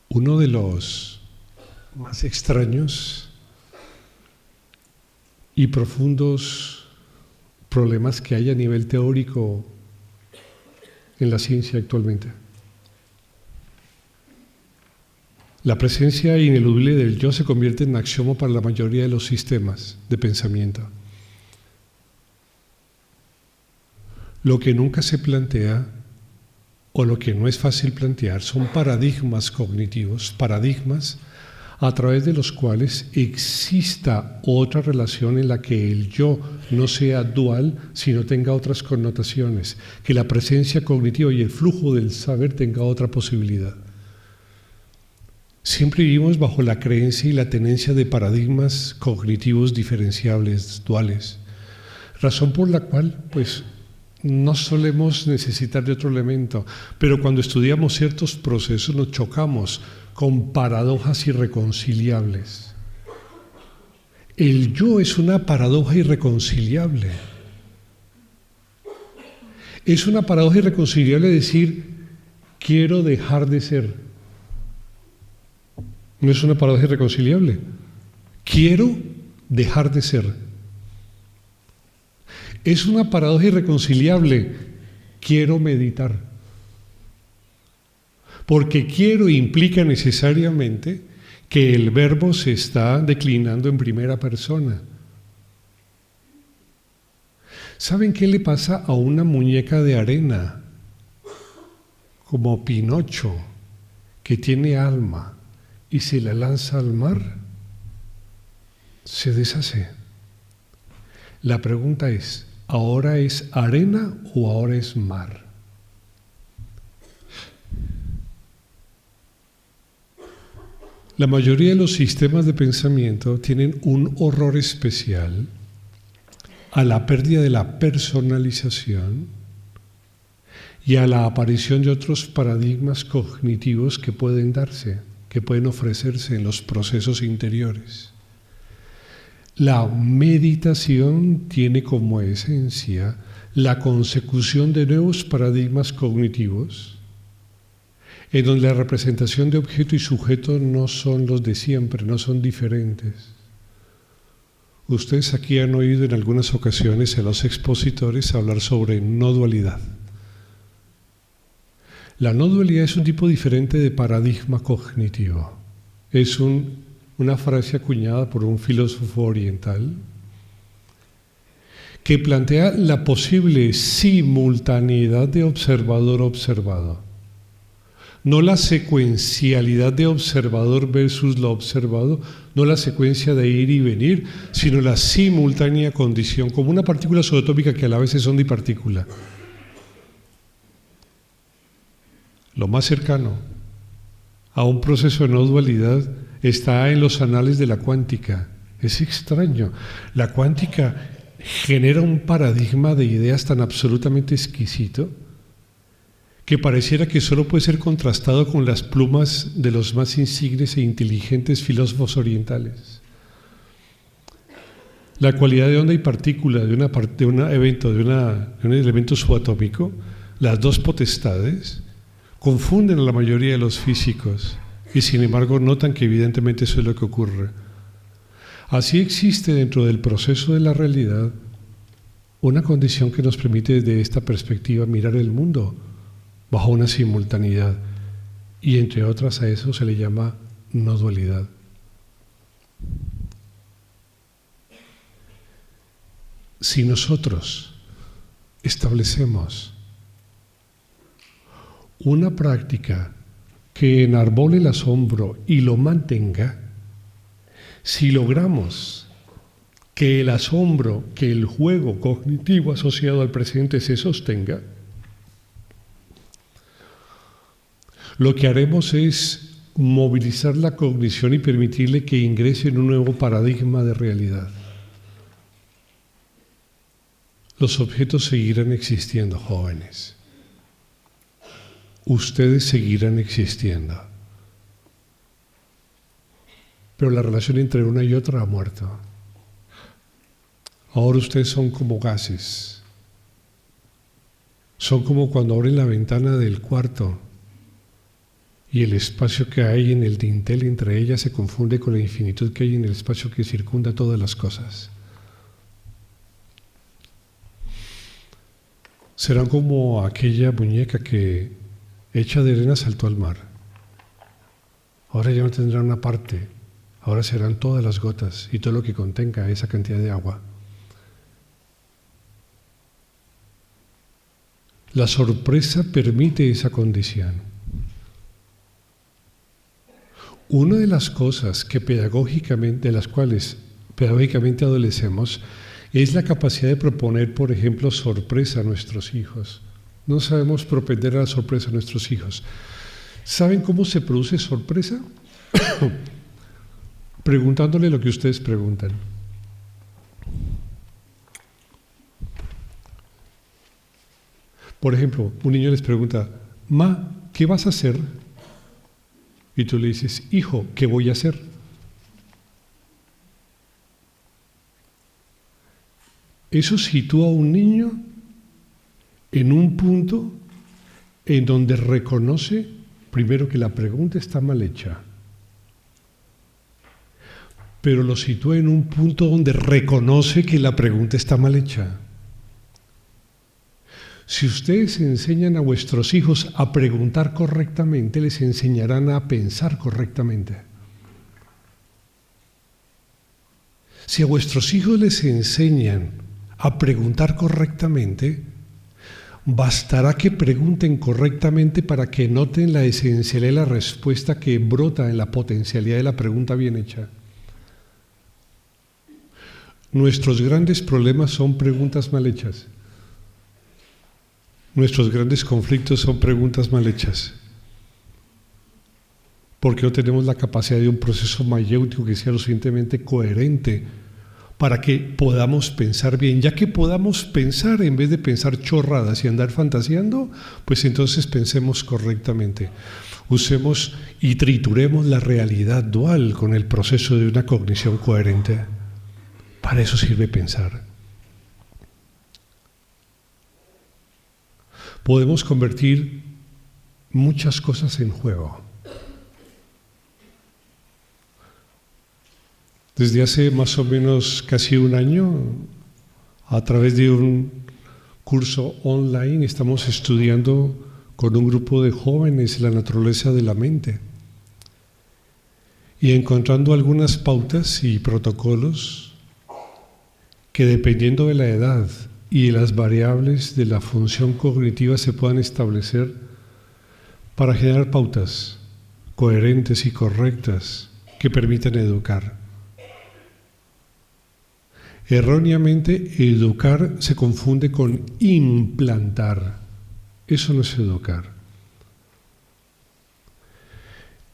uno de los más extraños y profundos problemas que hay a nivel teórico en la ciencia actualmente. La presencia ineludible del yo se convierte en axioma para la mayoría de los sistemas de pensamiento. Lo que nunca se plantea, o lo que no es fácil plantear, son paradigmas cognitivos, paradigmas a través de los cuales exista otra relación en la que el yo no sea dual, sino tenga otras connotaciones, que la presencia cognitiva y el flujo del saber tenga otra posibilidad. Siempre vivimos bajo la creencia y la tenencia de paradigmas cognitivos diferenciables, duales, razón por la cual, no solemos necesitar de otro elemento, pero cuando estudiamos ciertos procesos nos chocamos con paradojas irreconciliables. El yo es una paradoja irreconciliable. Es una paradoja irreconciliable decir, quiero dejar de ser. No es una paradoja irreconciliable. Quiero dejar de ser. Es una paradoja irreconciliable. Quiero meditar. Porque quiero implica necesariamente que el verbo se está declinando en primera persona. ¿Saben qué le pasa a una muñeca de arena, como Pinocho, que tiene alma y se la lanza al mar? Se deshace. La pregunta es, ¿ahora es arena o ahora es mar? La mayoría de los sistemas de pensamiento tienen un horror especial a la pérdida de la personalización y a la aparición de otros paradigmas cognitivos que pueden darse, que pueden ofrecerse en los procesos interiores. La meditación tiene como esencia la consecución de nuevos paradigmas cognitivos, en donde la representación de objeto y sujeto no son los de siempre, no son diferentes. Ustedes aquí han oído en algunas ocasiones a los expositores hablar sobre no dualidad. La no dualidad es un tipo diferente de paradigma cognitivo. Es una frase acuñada por un filósofo oriental que plantea la posible simultaneidad de observador-observado. No la secuencialidad de observador versus lo observado, no la secuencia de ir y venir, sino la simultánea condición, como una partícula subatómica que a la vez es onda y partícula. Lo más cercano a un proceso de no dualidad está en los anales de la cuántica. Es extraño. La cuántica genera un paradigma de ideas tan absolutamente exquisito que pareciera que solo puede ser contrastado con las plumas de los más insignes e inteligentes filósofos orientales. La cualidad de onda y partícula de un elemento subatómico, las dos potestades, confunden a la mayoría de los físicos y sin embargo notan que evidentemente eso es lo que ocurre. Así existe dentro del proceso de la realidad una condición que nos permite desde esta perspectiva mirar el mundo bajo una simultaneidad, y entre otras a eso se le llama no dualidad. Si nosotros establecemos una práctica que enarbole el asombro y lo mantenga, si logramos que el asombro, que el juego cognitivo asociado al presente se sostenga, lo que haremos es movilizar la cognición y permitirle que ingrese en un nuevo paradigma de realidad. Los objetos seguirán existiendo, jóvenes. Ustedes seguirán existiendo. Pero la relación entre una y otra ha muerto. Ahora ustedes son como gases. Son como cuando abren la ventana del cuarto y el espacio que hay en el dintel entre ellas se confunde con la infinitud que hay en el espacio que circunda todas las cosas. Serán como aquella muñeca que, hecha de arena, saltó al mar. Ahora ya no tendrá una parte, ahora serán todas las gotas y todo lo que contenga esa cantidad de agua. La sorpresa permite esa condición. Una de las cosas que de las cuales pedagógicamente adolecemos es la capacidad de proponer, por ejemplo, sorpresa a nuestros hijos. No sabemos propender a la sorpresa a nuestros hijos. ¿Saben cómo se produce sorpresa? Preguntándole lo que ustedes preguntan. Por ejemplo, un niño les pregunta, Ma, ¿qué vas a hacer? Y tú le dices, hijo, ¿qué voy a hacer? Eso sitúa a un niño en un punto en donde reconoce, primero, que la pregunta está mal hecha, pero lo sitúa en un punto donde reconoce que la pregunta está mal hecha. Si ustedes enseñan a vuestros hijos a preguntar correctamente, les enseñarán a pensar correctamente. Si a vuestros hijos les enseñan a preguntar correctamente, bastará que pregunten correctamente para que noten la esencialidad de la respuesta que brota en la potencialidad de la pregunta bien hecha. Nuestros grandes problemas son preguntas mal hechas. Nuestros grandes conflictos son preguntas mal hechas. Porque no tenemos la capacidad de un proceso mayéutico que sea lo suficientemente coherente para que podamos pensar bien. Ya que podamos pensar, en vez de pensar chorradas y andar fantaseando, pues entonces pensemos correctamente. Usemos y trituremos la realidad dual con el proceso de una cognición coherente. Para eso sirve pensar. Podemos convertir muchas cosas en juego. Desde hace más o menos casi un año, a través de un curso online, estamos estudiando con un grupo de jóvenes la naturaleza de la mente y encontrando algunas pautas y protocolos que, dependiendo de la edad y las variables de la función cognitiva, se puedan establecer para generar pautas coherentes y correctas que permitan educar. Erróneamente, educar se confunde con implantar. Eso no es educar.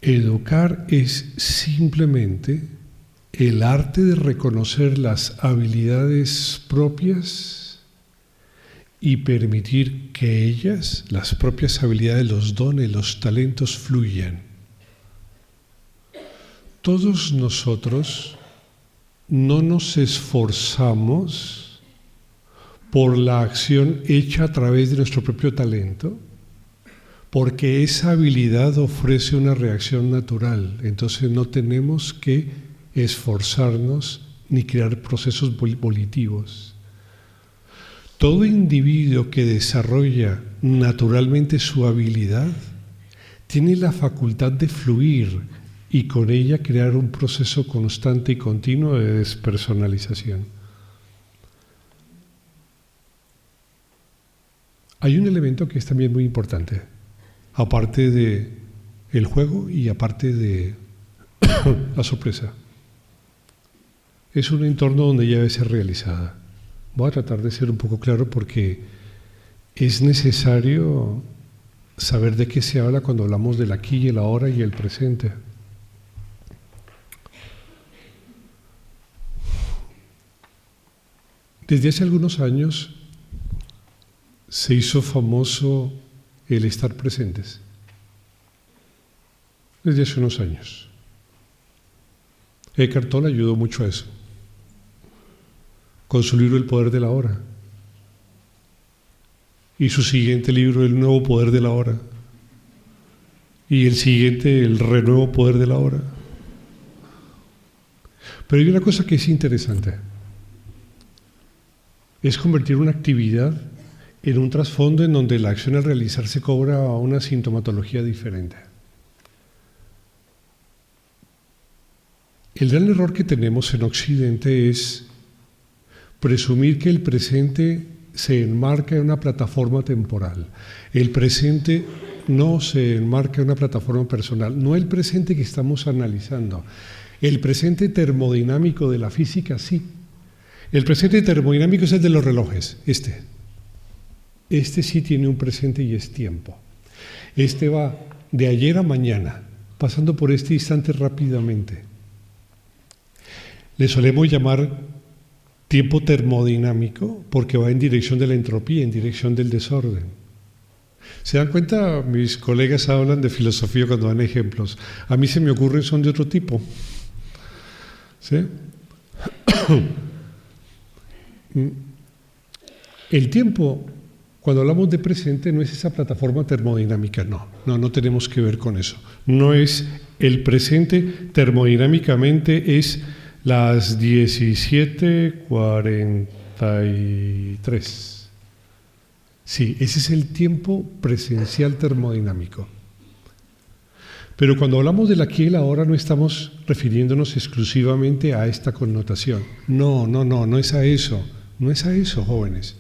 Educar es simplemente el arte de reconocer las habilidades propias y permitir que ellas, las propias habilidades, los dones, los talentos, fluyan. Todos nosotros no nos esforzamos por la acción hecha a través de nuestro propio talento, porque esa habilidad ofrece una reacción natural. Entonces no tenemos que esforzarnos ni crear procesos volitivos. Todo individuo que desarrolla naturalmente su habilidad tiene la facultad de fluir y con ella crear un proceso constante y continuo de despersonalización. Hay un elemento que es también muy importante, aparte de el juego y aparte de la sorpresa. Es un entorno donde ella debe ser realizada. Voy a tratar de ser un poco claro porque es necesario saber de qué se habla cuando hablamos del aquí y el ahora y el presente. Desde hace algunos años se hizo famoso el estar presentes. Desde hace unos años. Eckhart Tolle ayudó mucho a eso, con su libro El poder de la hora. y su siguiente libro, El nuevo poder de la hora, y el siguiente, El renuevo poder de la hora. Pero hay una cosa que es interesante, es convertir una actividad en un trasfondo en donde la acción al realizarse cobra una sintomatología diferente. El gran error que tenemos en Occidente es presumir que el presente se enmarca en una plataforma temporal. El presente no se enmarca en una plataforma personal, no el presente que estamos analizando. El presente termodinámico de la física, sí. El presente termodinámico es el de los relojes, este. Este sí tiene un presente y es tiempo. Este va de ayer a mañana, pasando por este instante rápidamente. Le solemos llamar tiempo termodinámico porque va en dirección de la entropía, en dirección del desorden. ¿Se dan cuenta? Mis colegas hablan de filosofía cuando dan ejemplos. A mí se me ocurren, son de otro tipo. ¿Sí? El tiempo, cuando hablamos de presente, no es esa plataforma termodinámica, no tenemos que ver con eso. No es el presente termodinámicamente, es las 17:43. Sí, ese es el tiempo presencial termodinámico. Pero cuando hablamos del aquí y el ahora no estamos refiriéndonos exclusivamente a esta connotación. No es a eso. No es a eso, jóvenes.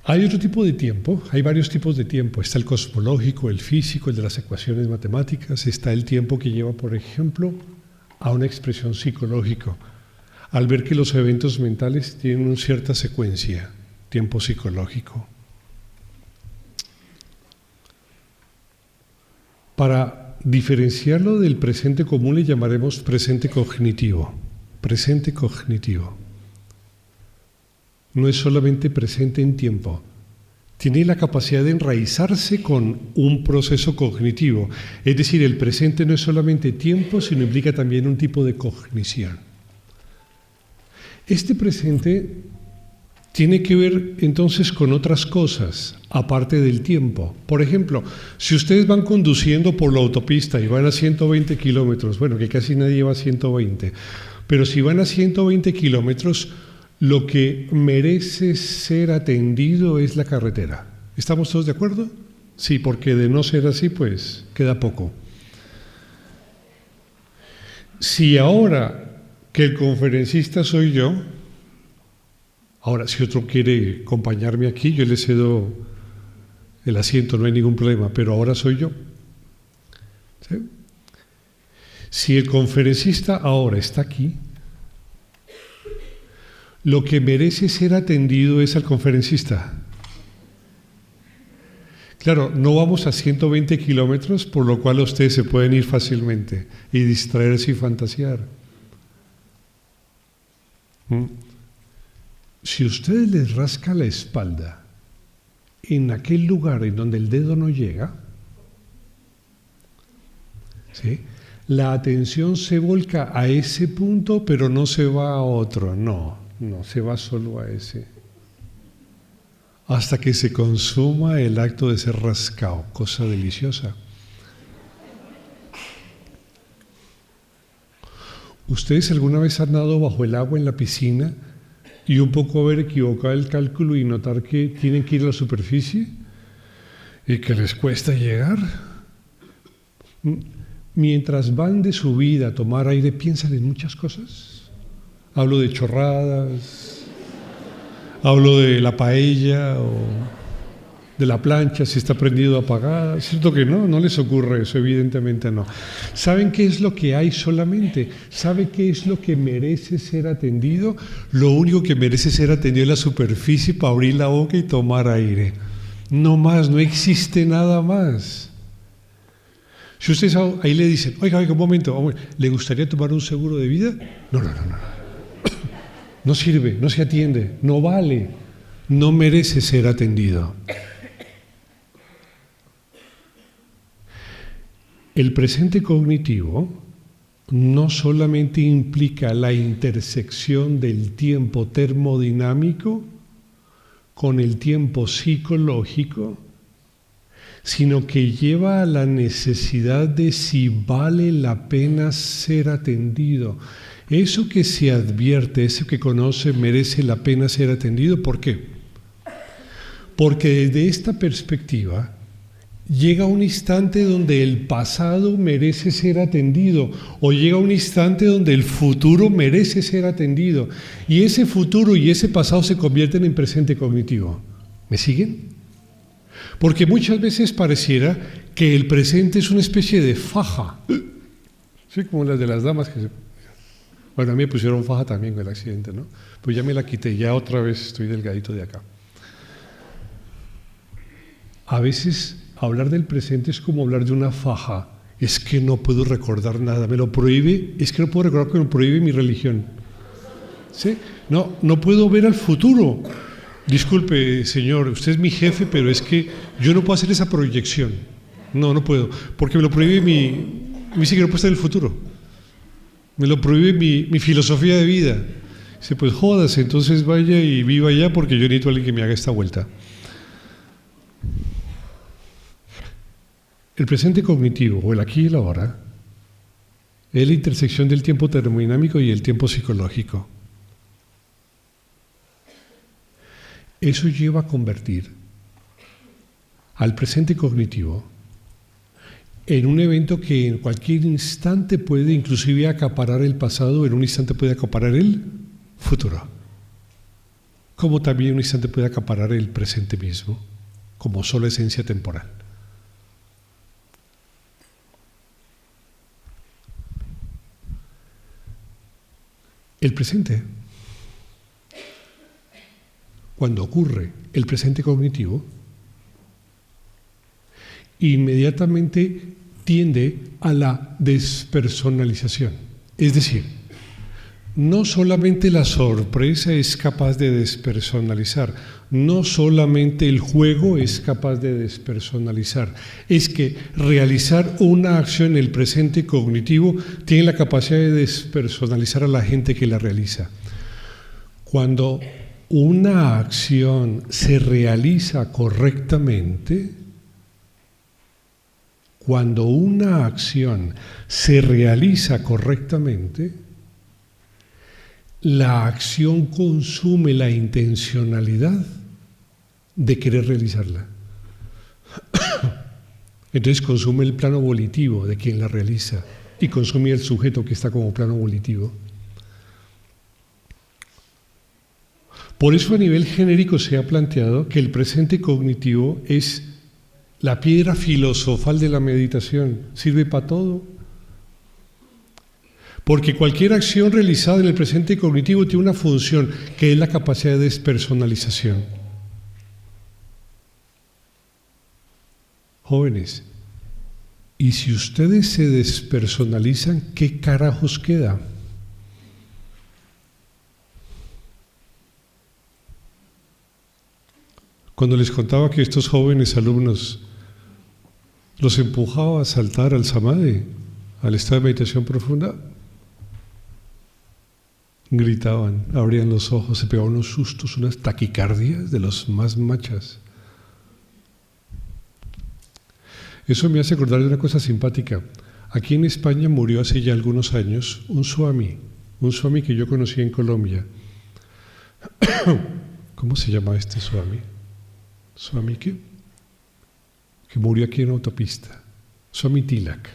Hay otro tipo de tiempo, hay varios tipos de tiempo. Está el cosmológico, el físico, el de las ecuaciones matemáticas. Está el tiempo que lleva, por ejemplo, a una expresión psicológica. Al ver que los eventos mentales tienen una cierta secuencia, tiempo psicológico. Para diferenciarlo del presente común le llamaremos presente cognitivo. Presente cognitivo. No es solamente presente en tiempo, tiene la capacidad de enraizarse con un proceso cognitivo. Es decir, el presente no es solamente tiempo, sino implica también un tipo de cognición. Este presente tiene que ver entonces con otras cosas, aparte del tiempo. Por ejemplo, si ustedes van conduciendo por la autopista y van a 120 kilómetros, bueno, que casi nadie va a 120, pero si van a 120 kilómetros, lo que merece ser atendido es la carretera. ¿Estamos todos de acuerdo? Sí, porque de no ser así, pues queda poco. Si ahora que el conferencista soy yo, ahora si otro quiere acompañarme aquí, yo le cedo el asiento, no hay ningún problema, pero ahora soy yo. ¿Sí? Si el conferencista ahora está aquí, lo que merece ser atendido es al conferencista. Claro, no vamos a 120 kilómetros, por lo cual ustedes se pueden ir fácilmente y distraerse y fantasear. Si ustedes les rasca la espalda en aquel lugar en donde el dedo no llega, ¿sí?, la atención se volca a ese punto, pero no se va a otro, no, se va solo a ese. Hasta que se consuma el acto de ser rascado, cosa deliciosa. ¿Ustedes alguna vez han nadado bajo el agua en la piscina y un poco haber equivocado el cálculo y notar que tienen que ir a la superficie y que les cuesta llegar? Mientras van de subida a tomar aire, piensan en muchas cosas. Hablo de chorradas, hablo de la paella o de la plancha, si está prendido o apagada. ¿Cierto que no? No les ocurre eso, evidentemente no. ¿Saben qué es lo que hay solamente? ¿Sabe qué es lo que merece ser atendido? Lo único que merece ser atendido es la superficie para abrir la boca y tomar aire. No más, no existe nada más. Si ustedes ahí le dicen, oiga, un momento, ¿le gustaría tomar un seguro de vida? No. No sirve, no se atiende, no vale, no merece ser atendido. El presente cognitivo no solamente implica la intersección del tiempo termodinámico con el tiempo psicológico, sino que lleva a la necesidad de si vale la pena ser atendido. Eso que se advierte, eso que conoce, merece la pena ser atendido. ¿Por qué? Porque desde esta perspectiva llega un instante donde el pasado merece ser atendido, o llega un instante donde el futuro merece ser atendido, y ese futuro y ese pasado se convierten en presente cognitivo. ¿Me siguen? Porque muchas veces pareciera que el presente es una especie de faja, sí, como las de las damas que se... Bueno, a mí me pusieron faja también con el accidente, ¿no? Pues ya me la quité, ya otra vez estoy delgadito de acá. A veces hablar del presente es como hablar de una faja. Es que no puedo recordar nada, me lo prohíbe, es que no puedo recordar porque me lo prohíbe mi religión. ¿Sí? No puedo ver al futuro. Disculpe, señor, usted es mi jefe, pero es que yo no puedo hacer esa proyección. No puedo, porque me lo prohíbe me dice que no puedo estar en el futuro. Me lo prohíbe mi filosofía de vida. Dice, pues jódase, entonces vaya y viva allá porque yo necesito a alguien que me haga esta vuelta. El presente cognitivo, o el aquí y el ahora, es la intersección del tiempo termodinámico y el tiempo psicológico. Eso lleva a convertir al presente cognitivo en un evento que en cualquier instante puede inclusive acaparar el pasado, en un instante puede acaparar el futuro, como también en un instante puede acaparar el presente mismo, como sola esencia temporal. El presente, cuando ocurre el presente cognitivo, inmediatamente tiende a la despersonalización. Es decir, no solamente la sorpresa es capaz de despersonalizar, no solamente el juego es capaz de despersonalizar, es que realizar una acción en el presente cognitivo tiene la capacidad de despersonalizar a la gente que la realiza. Cuando una acción se realiza correctamente, la acción consume la intencionalidad de querer realizarla. Entonces consume el plano volitivo de quien la realiza y consume el sujeto que está como plano volitivo. Por eso a nivel genérico se ha planteado que el presente cognitivo es la piedra filosofal de la meditación, sirve para todo. Porque cualquier acción realizada en el presente cognitivo tiene una función, que es la capacidad de despersonalización. Jóvenes, y si ustedes se despersonalizan, ¿qué carajos queda? Cuando les contaba que estos jóvenes alumnos los empujaba a saltar al samadhi, al estado de meditación profunda, gritaban, abrían los ojos, se pegaban unos sustos, unas taquicardias de los más machas. Eso me hace acordar de una cosa simpática. Aquí en España murió hace ya algunos años un swami que yo conocí en Colombia. ¿Cómo se llama este swami? ¿Swami qué? Que murió aquí en autopista. Swami Tilak.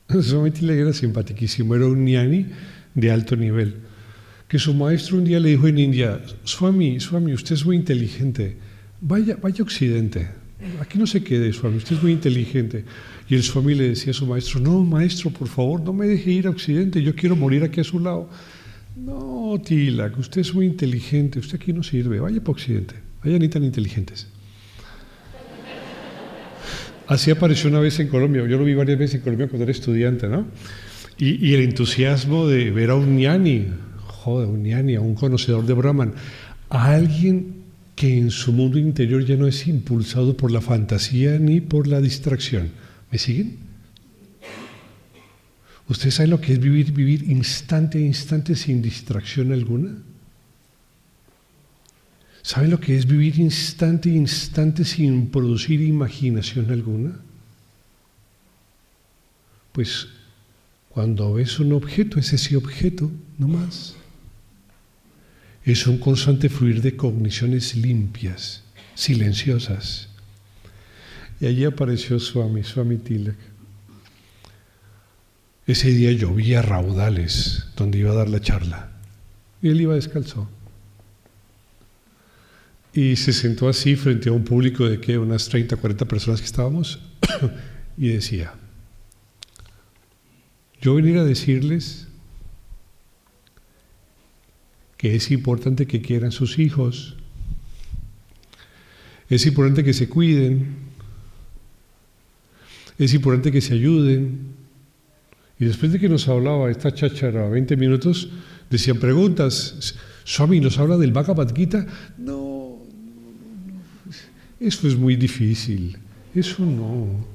Swami Tilak era simpaticísimo, era un ñani de alto nivel. Que su maestro un día le dijo en India, Swami, usted es muy inteligente, vaya a Occidente, aquí no se quede, Swami, usted es muy inteligente. Y el Swami le decía a su maestro, no, maestro, por favor, no me deje ir a Occidente, yo quiero morir aquí a su lado. No, Tilak, usted es muy inteligente, usted aquí no sirve, vaya para Occidente, allá ni tan inteligentes. Así apareció una vez en Colombia, yo lo vi varias veces en Colombia cuando era estudiante, ¿no? Y el entusiasmo de ver a un ñani, un ñani, a un conocedor de Brahman, a alguien que en su mundo interior ya no es impulsado por la fantasía ni por la distracción. ¿Me siguen? ¿Ustedes saben lo que es vivir instante a instante sin distracción alguna? ¿Saben lo que es vivir instante a instante sin producir imaginación alguna? Pues cuando ves un objeto, es ese objeto, no más. Es un constante fluir de cogniciones limpias, silenciosas. Y allí apareció Swami Tilak. Ese día llovía raudales donde iba a dar la charla. Y él iba descalzo. Y se sentó así frente a un público de ¿qué? Unas 30, 40 personas que estábamos y decía: yo venir a decirles que es importante que quieran sus hijos, es importante que se cuiden, es importante que se ayuden. Y después de que nos hablaba esta cháchara 20 minutos, decían preguntas. Swami nos habla del Bhagavad Gita. No, eso es muy difícil, eso no.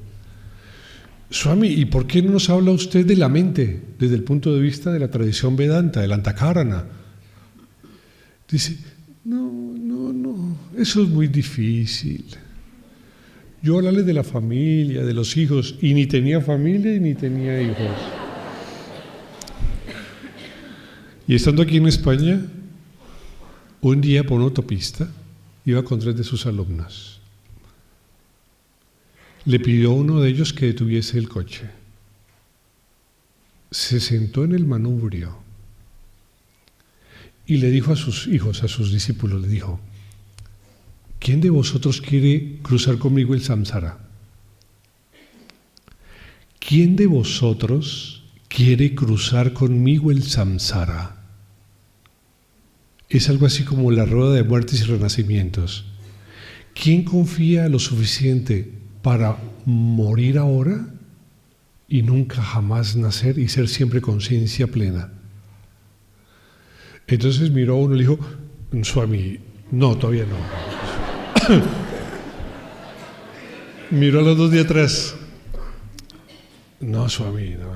Swami, ¿y por qué no nos habla usted de la mente desde el punto de vista de la tradición Vedanta, del Antakarana? Dice, no, eso es muy difícil. Yo hablarle de la familia, de los hijos, y ni tenía familia y ni tenía hijos. Y estando aquí en España, un día por una autopista, iba con 3 de sus alumnos. Le pidió a uno de ellos que detuviese el coche. Se sentó en el manubrio y le dijo a sus hijos, a sus discípulos, le dijo: ¿quién de vosotros quiere cruzar conmigo el samsara? ¿Quién de vosotros quiere cruzar conmigo el samsara? Es algo así como la rueda de muertes y renacimientos. ¿Quién confía lo suficiente para morir ahora y nunca jamás nacer y ser siempre conciencia plena? Entonces miró a uno y le dijo: Swami, no, todavía no. Miró a los 2 de atrás. No, Swami, no.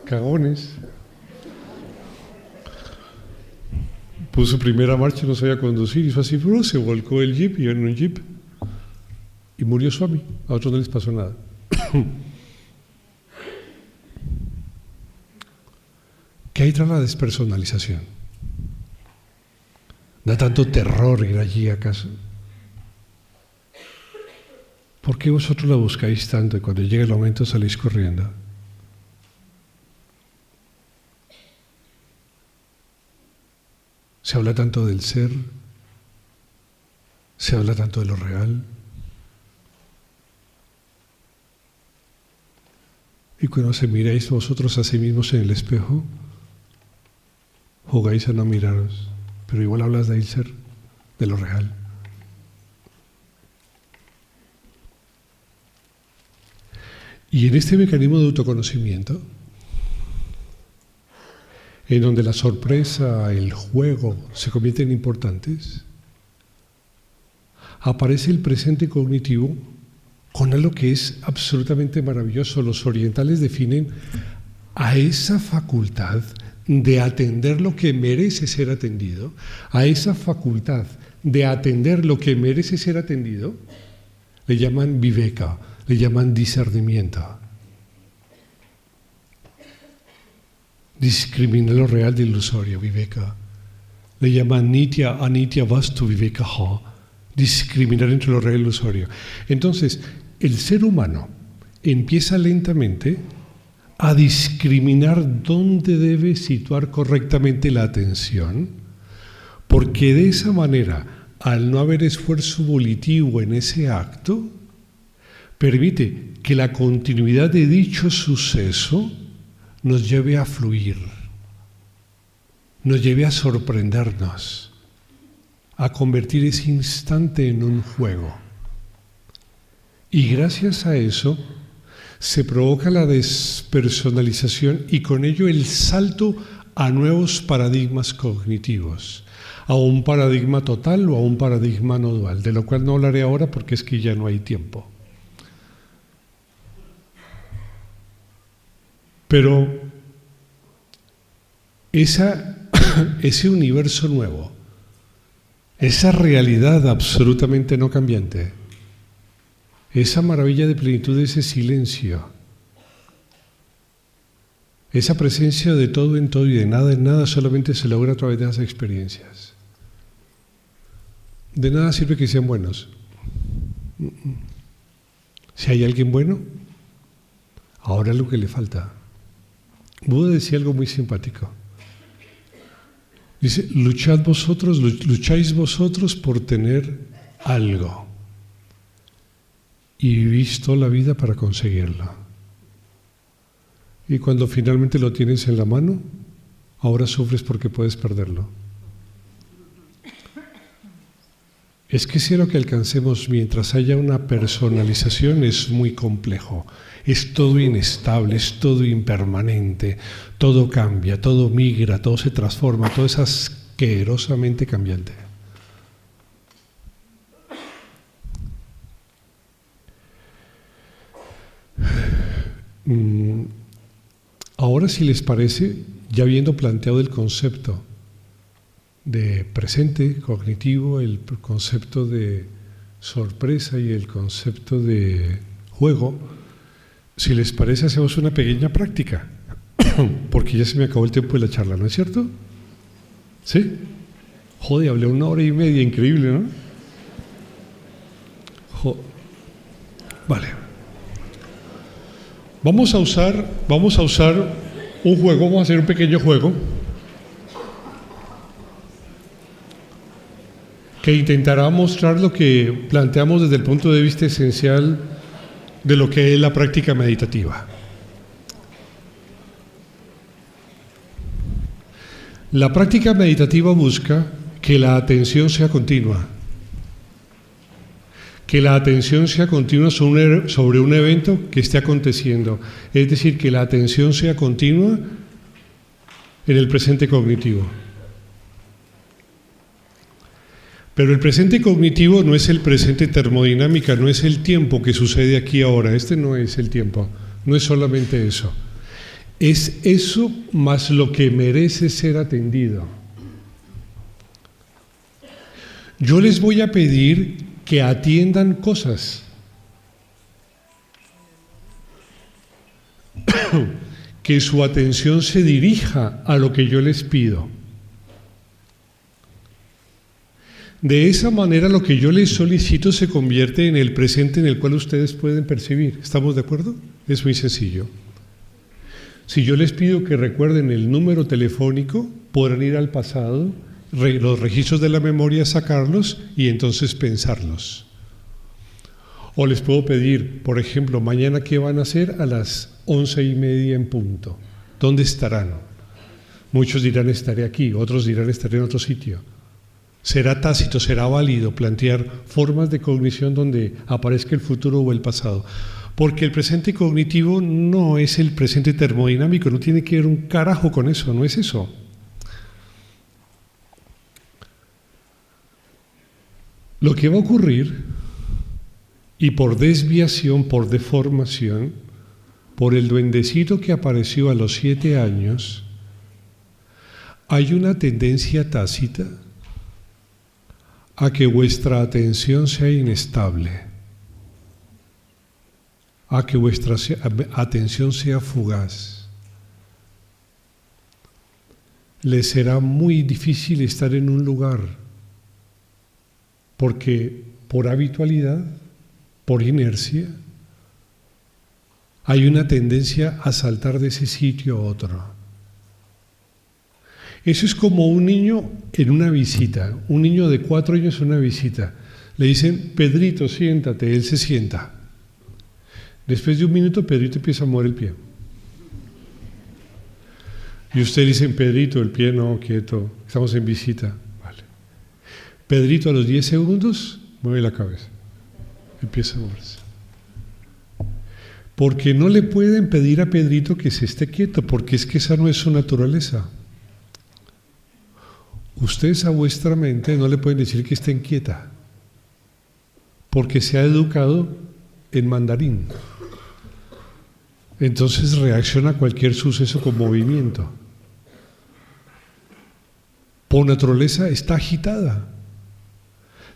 Cagones. Puso primera marcha, no sabía conducir, hizo así, pero se volcó el jeep, iba en un jeep, y murió Swami. A otros no les pasó nada. ¿Qué hay tras la despersonalización? ¿Da tanto terror ir allí acaso? ¿Por qué vosotros la buscáis tanto y cuando llega el momento salís corriendo? Se habla tanto del ser, se habla tanto de lo real. Y cuando se miráis vosotros a sí mismos en el espejo, jugáis a no miraros, pero igual hablas del ser, de lo real. Y en este mecanismo de autoconocimiento, en donde la sorpresa, el juego se convierten importantes, aparece el presente cognitivo con algo que es absolutamente maravilloso. Los orientales definen a esa facultad de atender lo que merece ser atendido, a esa facultad de atender lo que merece ser atendido, le llaman viveka, le llaman discernimiento. Discrimina lo real de ilusorio, viveka. Le llaman nitya, anitya, vastu, vivekaha. Discriminar entre lo real y ilusorio. Entonces, el ser humano empieza lentamente a discriminar dónde debe situar correctamente la atención, porque de esa manera, al no haber esfuerzo volitivo en ese acto, permite que la continuidad de dicho suceso nos lleve a fluir, nos lleve a sorprendernos, a convertir ese instante en un juego. Y gracias a eso se provoca la despersonalización y con ello el salto a nuevos paradigmas cognitivos, a un paradigma total o a un paradigma no dual, de lo cual no hablaré ahora porque es que ya no hay tiempo. Pero esa ese universo nuevo, esa realidad absolutamente no cambiante, esa maravilla de plenitud, ese silencio, esa presencia de todo en todo y de nada en nada solamente se logra a través de esas experiencias. De nada sirve que sean buenos. Si hay alguien bueno, ahora es lo que le falta. Buda decía algo muy simpático. Dice, lucháis vosotros por tener algo y vivís toda la vida para conseguirlo. Y cuando finalmente lo tienes en la mano, ahora sufres porque puedes perderlo. Es que si lo que alcancemos mientras haya una personalización es muy complejo. Es todo inestable, es todo impermanente, todo cambia, todo migra, todo se transforma, todo es asquerosamente cambiante. Ahora, si les parece, ya habiendo planteado el concepto de presente cognitivo, el concepto de sorpresa y el concepto de juego, si les parece, hacemos una pequeña práctica, porque ya se me acabó el tiempo de la charla, ¿no es cierto? ¿Sí? Joder, hablé 1 hora y media, increíble, ¿no? Vale. Vamos a usar un juego, vamos a hacer un pequeño juego que intentará mostrar lo que planteamos desde el punto de vista esencial de lo que es la práctica meditativa. La práctica meditativa busca que la atención sea continua, que la atención sea continua sobre un evento que esté aconteciendo, es decir, que la atención sea continua en el presente cognitivo. Pero el presente cognitivo no es el presente termodinámica, no es el tiempo que sucede aquí ahora, este no es el tiempo, no es solamente eso. Es eso más lo que merece ser atendido. Yo les voy a pedir que atiendan cosas, que su atención se dirija a lo que yo les pido. De esa manera lo que yo les solicito se convierte en el presente en el cual ustedes pueden percibir. ¿Estamos de acuerdo? Es muy sencillo. Si yo les pido que recuerden el número telefónico, podrán ir al pasado, los registros de la memoria, sacarlos y entonces pensarlos. O les puedo pedir, por ejemplo, mañana ¿qué van a hacer? A las 11:30 en punto. ¿Dónde estarán? Muchos dirán estaré aquí, otros dirán estaré en otro sitio. Será tácito, será válido plantear formas de cognición donde aparezca el futuro o el pasado. Porque el presente cognitivo no es el presente termodinámico, no tiene que ver un carajo con eso, no es eso. Lo que va a ocurrir, y por desviación, por deformación, por el duendecito que apareció a los 7 años, hay una tendencia tácita a que vuestra atención sea inestable, a que vuestra atención sea fugaz. Les será muy difícil estar en un lugar, porque por habitualidad, por inercia, hay una tendencia a saltar de ese sitio a otro. Eso es como un niño en una visita, un niño de 4 años en una visita. Le dicen, Pedrito, siéntate, él se sienta. Después de 1 minuto, Pedrito empieza a mover el pie. Y usted le dice, Pedrito, el pie no, quieto, estamos en visita. Vale. Pedrito a los 10 segundos mueve la cabeza, empieza a moverse. Porque no le pueden pedir a Pedrito que se esté quieto, porque es que esa no es su naturaleza. Ustedes a vuestra mente no le pueden decir que esté quieta, porque se ha educado en mandarín. Entonces reacciona a cualquier suceso con movimiento. por naturaleza está agitada.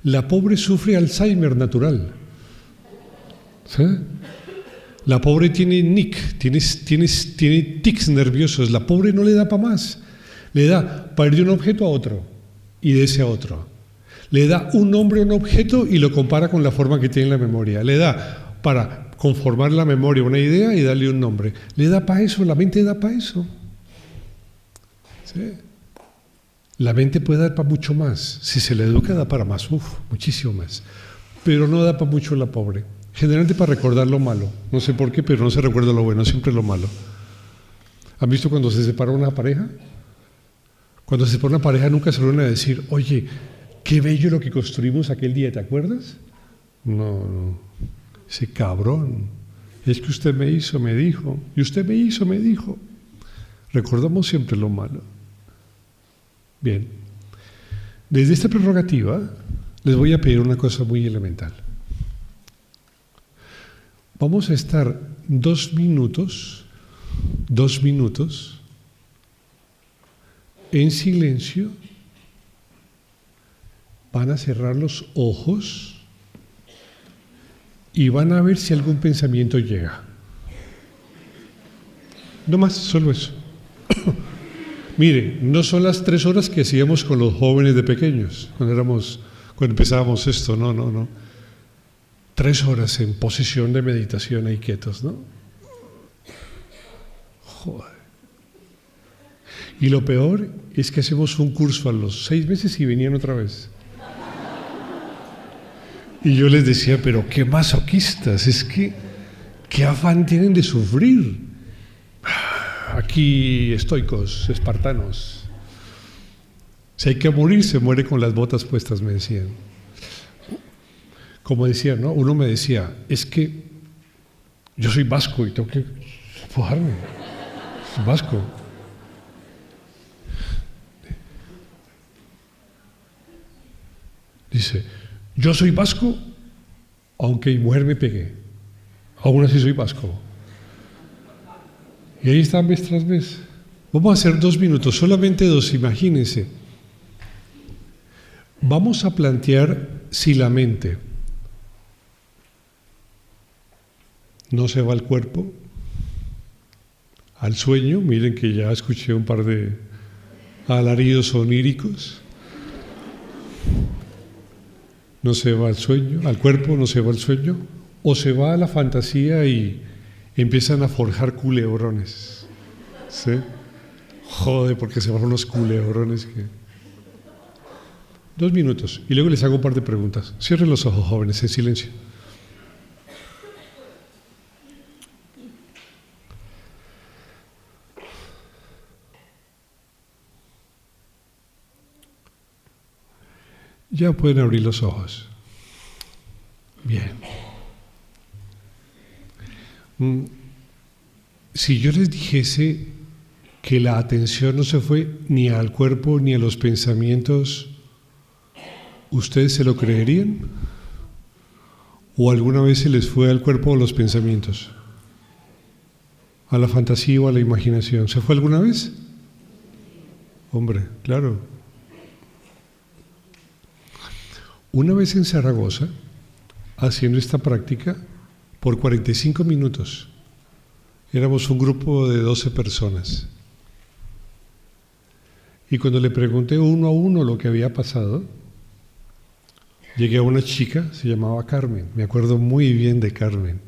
La pobre sufre Alzheimer natural. ¿Sí? La pobre tiene tiene tics nerviosos. La pobre no le da para más. Le da para ir de un objeto a otro y de ese a otro. Le da un nombre a un objeto y lo compara con la forma que tiene en la memoria. Le da para conformar la memoria una idea y darle un nombre. Le da para eso, la mente da para eso. ¿Sí? La mente puede dar para mucho más. Si se le educa, da para más, muchísimo más. Pero no da para mucho la pobre. Generalmente para recordar lo malo. No sé por qué, pero no se recuerda lo bueno, siempre lo malo. ¿Han visto cuando se separa una pareja? Cuando se separa una pareja nunca se van a decir, oye, qué bello lo que construimos aquel día, ¿te acuerdas? No. Ese cabrón. Es que usted me hizo, me dijo. Y usted me hizo, me dijo. Recordamos siempre lo malo. Bien. Desde esta prerrogativa les voy a pedir una cosa muy elemental. Vamos a estar 2 minutos en silencio. Van a cerrar los ojos y van a ver si algún pensamiento llega. No más, solo eso. Mire, no son las 3 horas que hacíamos con los jóvenes de pequeños, cuando empezábamos esto, no. 3 horas en posición de meditación ahí quietos, ¿no? Joder. Y lo peor es que hacemos un curso a los 6 meses y venían otra vez. Y yo les decía, pero qué masoquistas, es que qué afán tienen de sufrir. Aquí estoicos, espartanos. Si hay que morir, se muere con las botas puestas, me decían. Como decían, ¿no? Uno me decía, es que yo soy vasco y tengo que fojarme. Soy vasco. Dice, yo soy vasco, aunque mi mujer me pegue. Aún así soy vasco. Y ahí están mes tras mes. Vamos a hacer 2 minutos, solamente 2, imagínense. Vamos a plantear si la mente no se va al cuerpo, al sueño. Miren que ya escuché un par de alaridos oníricos. No se va al sueño, al cuerpo, no se va al sueño, o se va a la fantasía y empiezan a forjar culebrones. ¿Sí? Joder, porque se van unos culebrones que... 2 minutos, y luego les hago un par de preguntas. Cierren los ojos, jóvenes, en silencio. Ya pueden abrir los ojos. Bien. Si yo les dijese que la atención no se fue ni al cuerpo ni a los pensamientos, ¿ustedes se lo creerían? ¿O alguna vez se les fue al cuerpo o a los pensamientos? ¿A la fantasía o a la imaginación? ¿Se fue alguna vez? Hombre, claro. Una vez en Zaragoza, haciendo esta práctica, por 45 minutos, éramos un grupo de 12 personas. Y cuando le pregunté uno a uno lo que había pasado, llegué a una chica, se llamaba Carmen, me acuerdo muy bien de Carmen.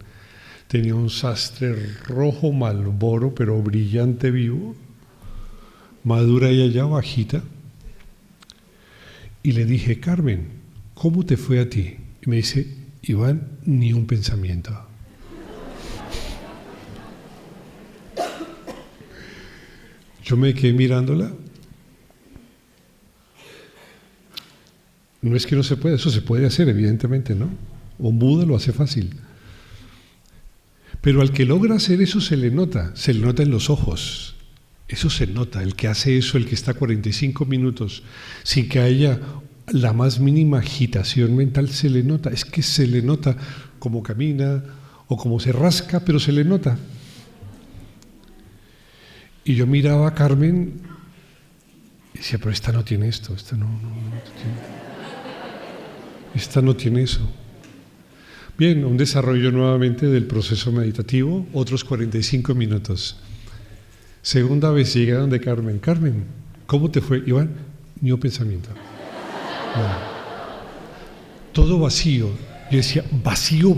Tenía un sastre rojo Marlboro, pero brillante vivo, madura y allá bajita. Y le dije, Carmen, ¿cómo te fue a ti? Y me dice, Iván, ni un pensamiento. Yo me quedé mirándola. No es que no se pueda, eso se puede hacer, evidentemente, ¿no? Un Buda lo hace fácil. Pero al que logra hacer eso se le nota en los ojos. Eso se nota, el que hace eso, el que está 45 minutos sin que haya la más mínima agitación mental, se le nota. Es que se le nota como camina o como se rasca, pero se le nota. Y yo miraba a Carmen Y decía, pero esta no tiene esto, esta no tiene eso. Bien, un desarrollo nuevamente del proceso meditativo, otros 45 minutos. Segunda vez llegué donde Carmen. Carmen, ¿cómo te fue? Iván, ni un pensamiento. No. Todo vacío. Yo decía, vacío.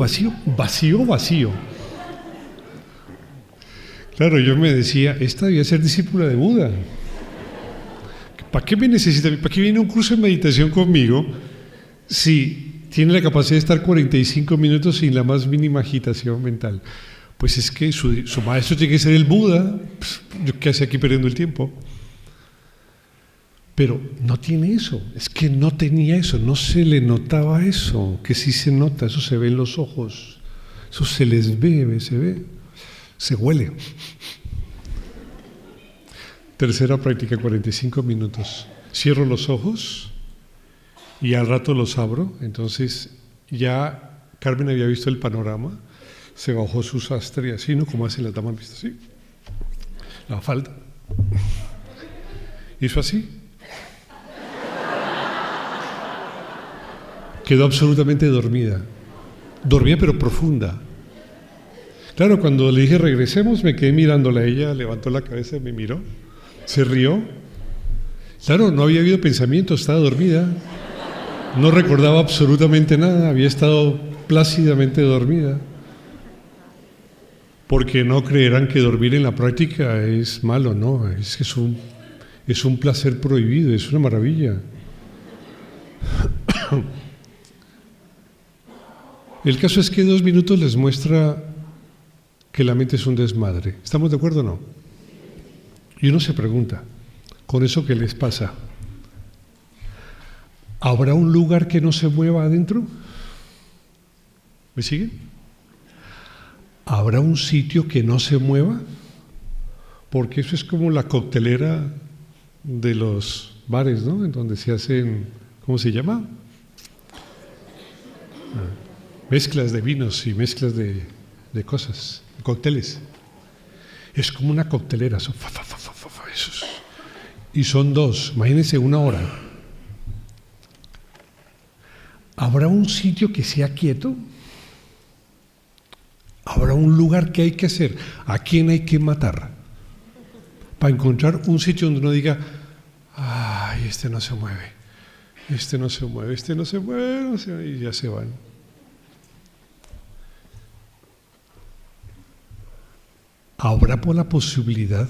Claro, yo me decía, esta debía ser discípula de Buda. ¿Para qué me necesita? ¿Para qué viene un curso de meditación conmigo si tiene la capacidad de estar 45 minutos sin la más mínima agitación mental? Pues es que su maestro tiene que ser el Buda. Yo qué hace aquí perdiendo el tiempo. Pero no tiene eso, es que no tenía eso, no se le notaba eso, que sí se nota, eso se ve en los ojos, eso se les ve, se huele. Tercera práctica, 45 minutos. Cierro los ojos y al rato los abro, entonces ya Carmen había visto el panorama, se bajó su sastre así, ¿no? Como hacen las damas, ¿viste? Así, la falda. Hizo así. Quedó absolutamente dormida pero profunda. Claro, cuando le dije regresemos, me quedé mirándola a ella, levantó la cabeza y me miró, se rió. Claro, no había habido pensamiento, estaba dormida, no recordaba absolutamente nada, había estado plácidamente dormida. Porque no creerán que dormir en la práctica es malo, no, es un placer prohibido, es una maravilla. El caso es que 2 minutos les muestra que la mente es un desmadre. ¿Estamos de acuerdo o no? Y uno se pregunta, ¿con eso qué les pasa? ¿Habrá un lugar que no se mueva adentro? ¿Me siguen? ¿Habrá un sitio que no se mueva? Porque eso es como la coctelera de los bares, ¿no? En donde se hacen, ¿cómo se llama? Mezclas de vinos y mezclas de cosas, cócteles. Es como una coctelera, esos. Y son 2, imagínense 1 hora. ¿Habrá un sitio que sea quieto? ¿Habrá un lugar que hay que hacer? ¿A quién hay que matar? Para encontrar un sitio donde uno diga, ay, este no se mueve, y ya se van. ¿Habrá por la posibilidad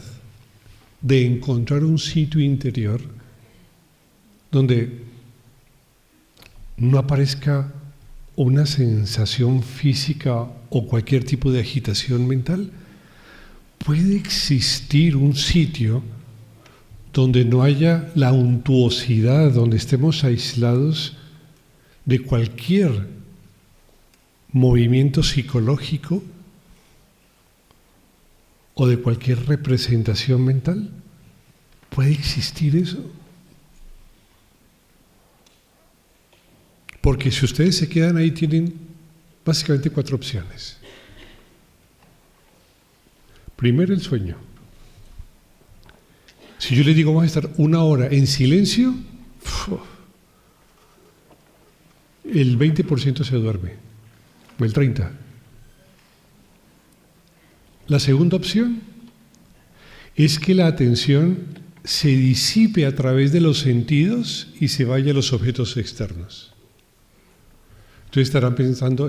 de encontrar un sitio interior donde no aparezca una sensación física o cualquier tipo de agitación mental? ¿Puede existir un sitio donde no haya la untuosidad, donde estemos aislados de cualquier movimiento psicológico o de cualquier representación mental? ¿Puede existir eso? Porque si ustedes se quedan ahí, tienen básicamente 4 opciones. Primero, el sueño. Si yo les digo vamos a estar 1 hora en silencio, el 20% se duerme, o el 30%. La segunda opción es que la atención se disipe a través de los sentidos y se vaya a los objetos externos. Entonces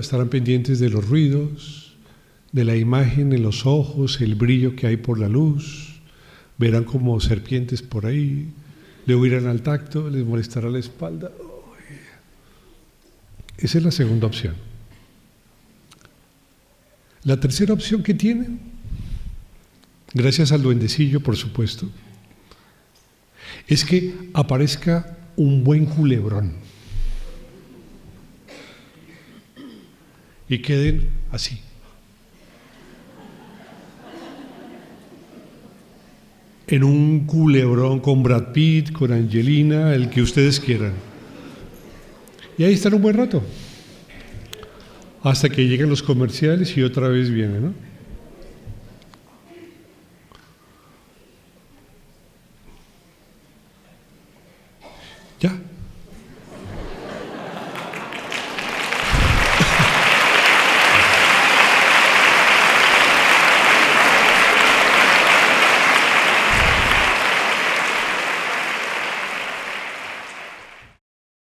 estarán pendientes de los ruidos, de la imagen en los ojos, el brillo que hay por la luz, verán como serpientes por ahí, luego irán al tacto, les molestará la espalda. Esa es la segunda opción. La tercera opción que tienen, gracias al duendecillo, por supuesto, es que aparezca un buen culebrón y queden así. En un culebrón con Brad Pitt, con Angelina, el que ustedes quieran. Y ahí están un buen rato, hasta que lleguen los comerciales y otra vez vienen, ¿no?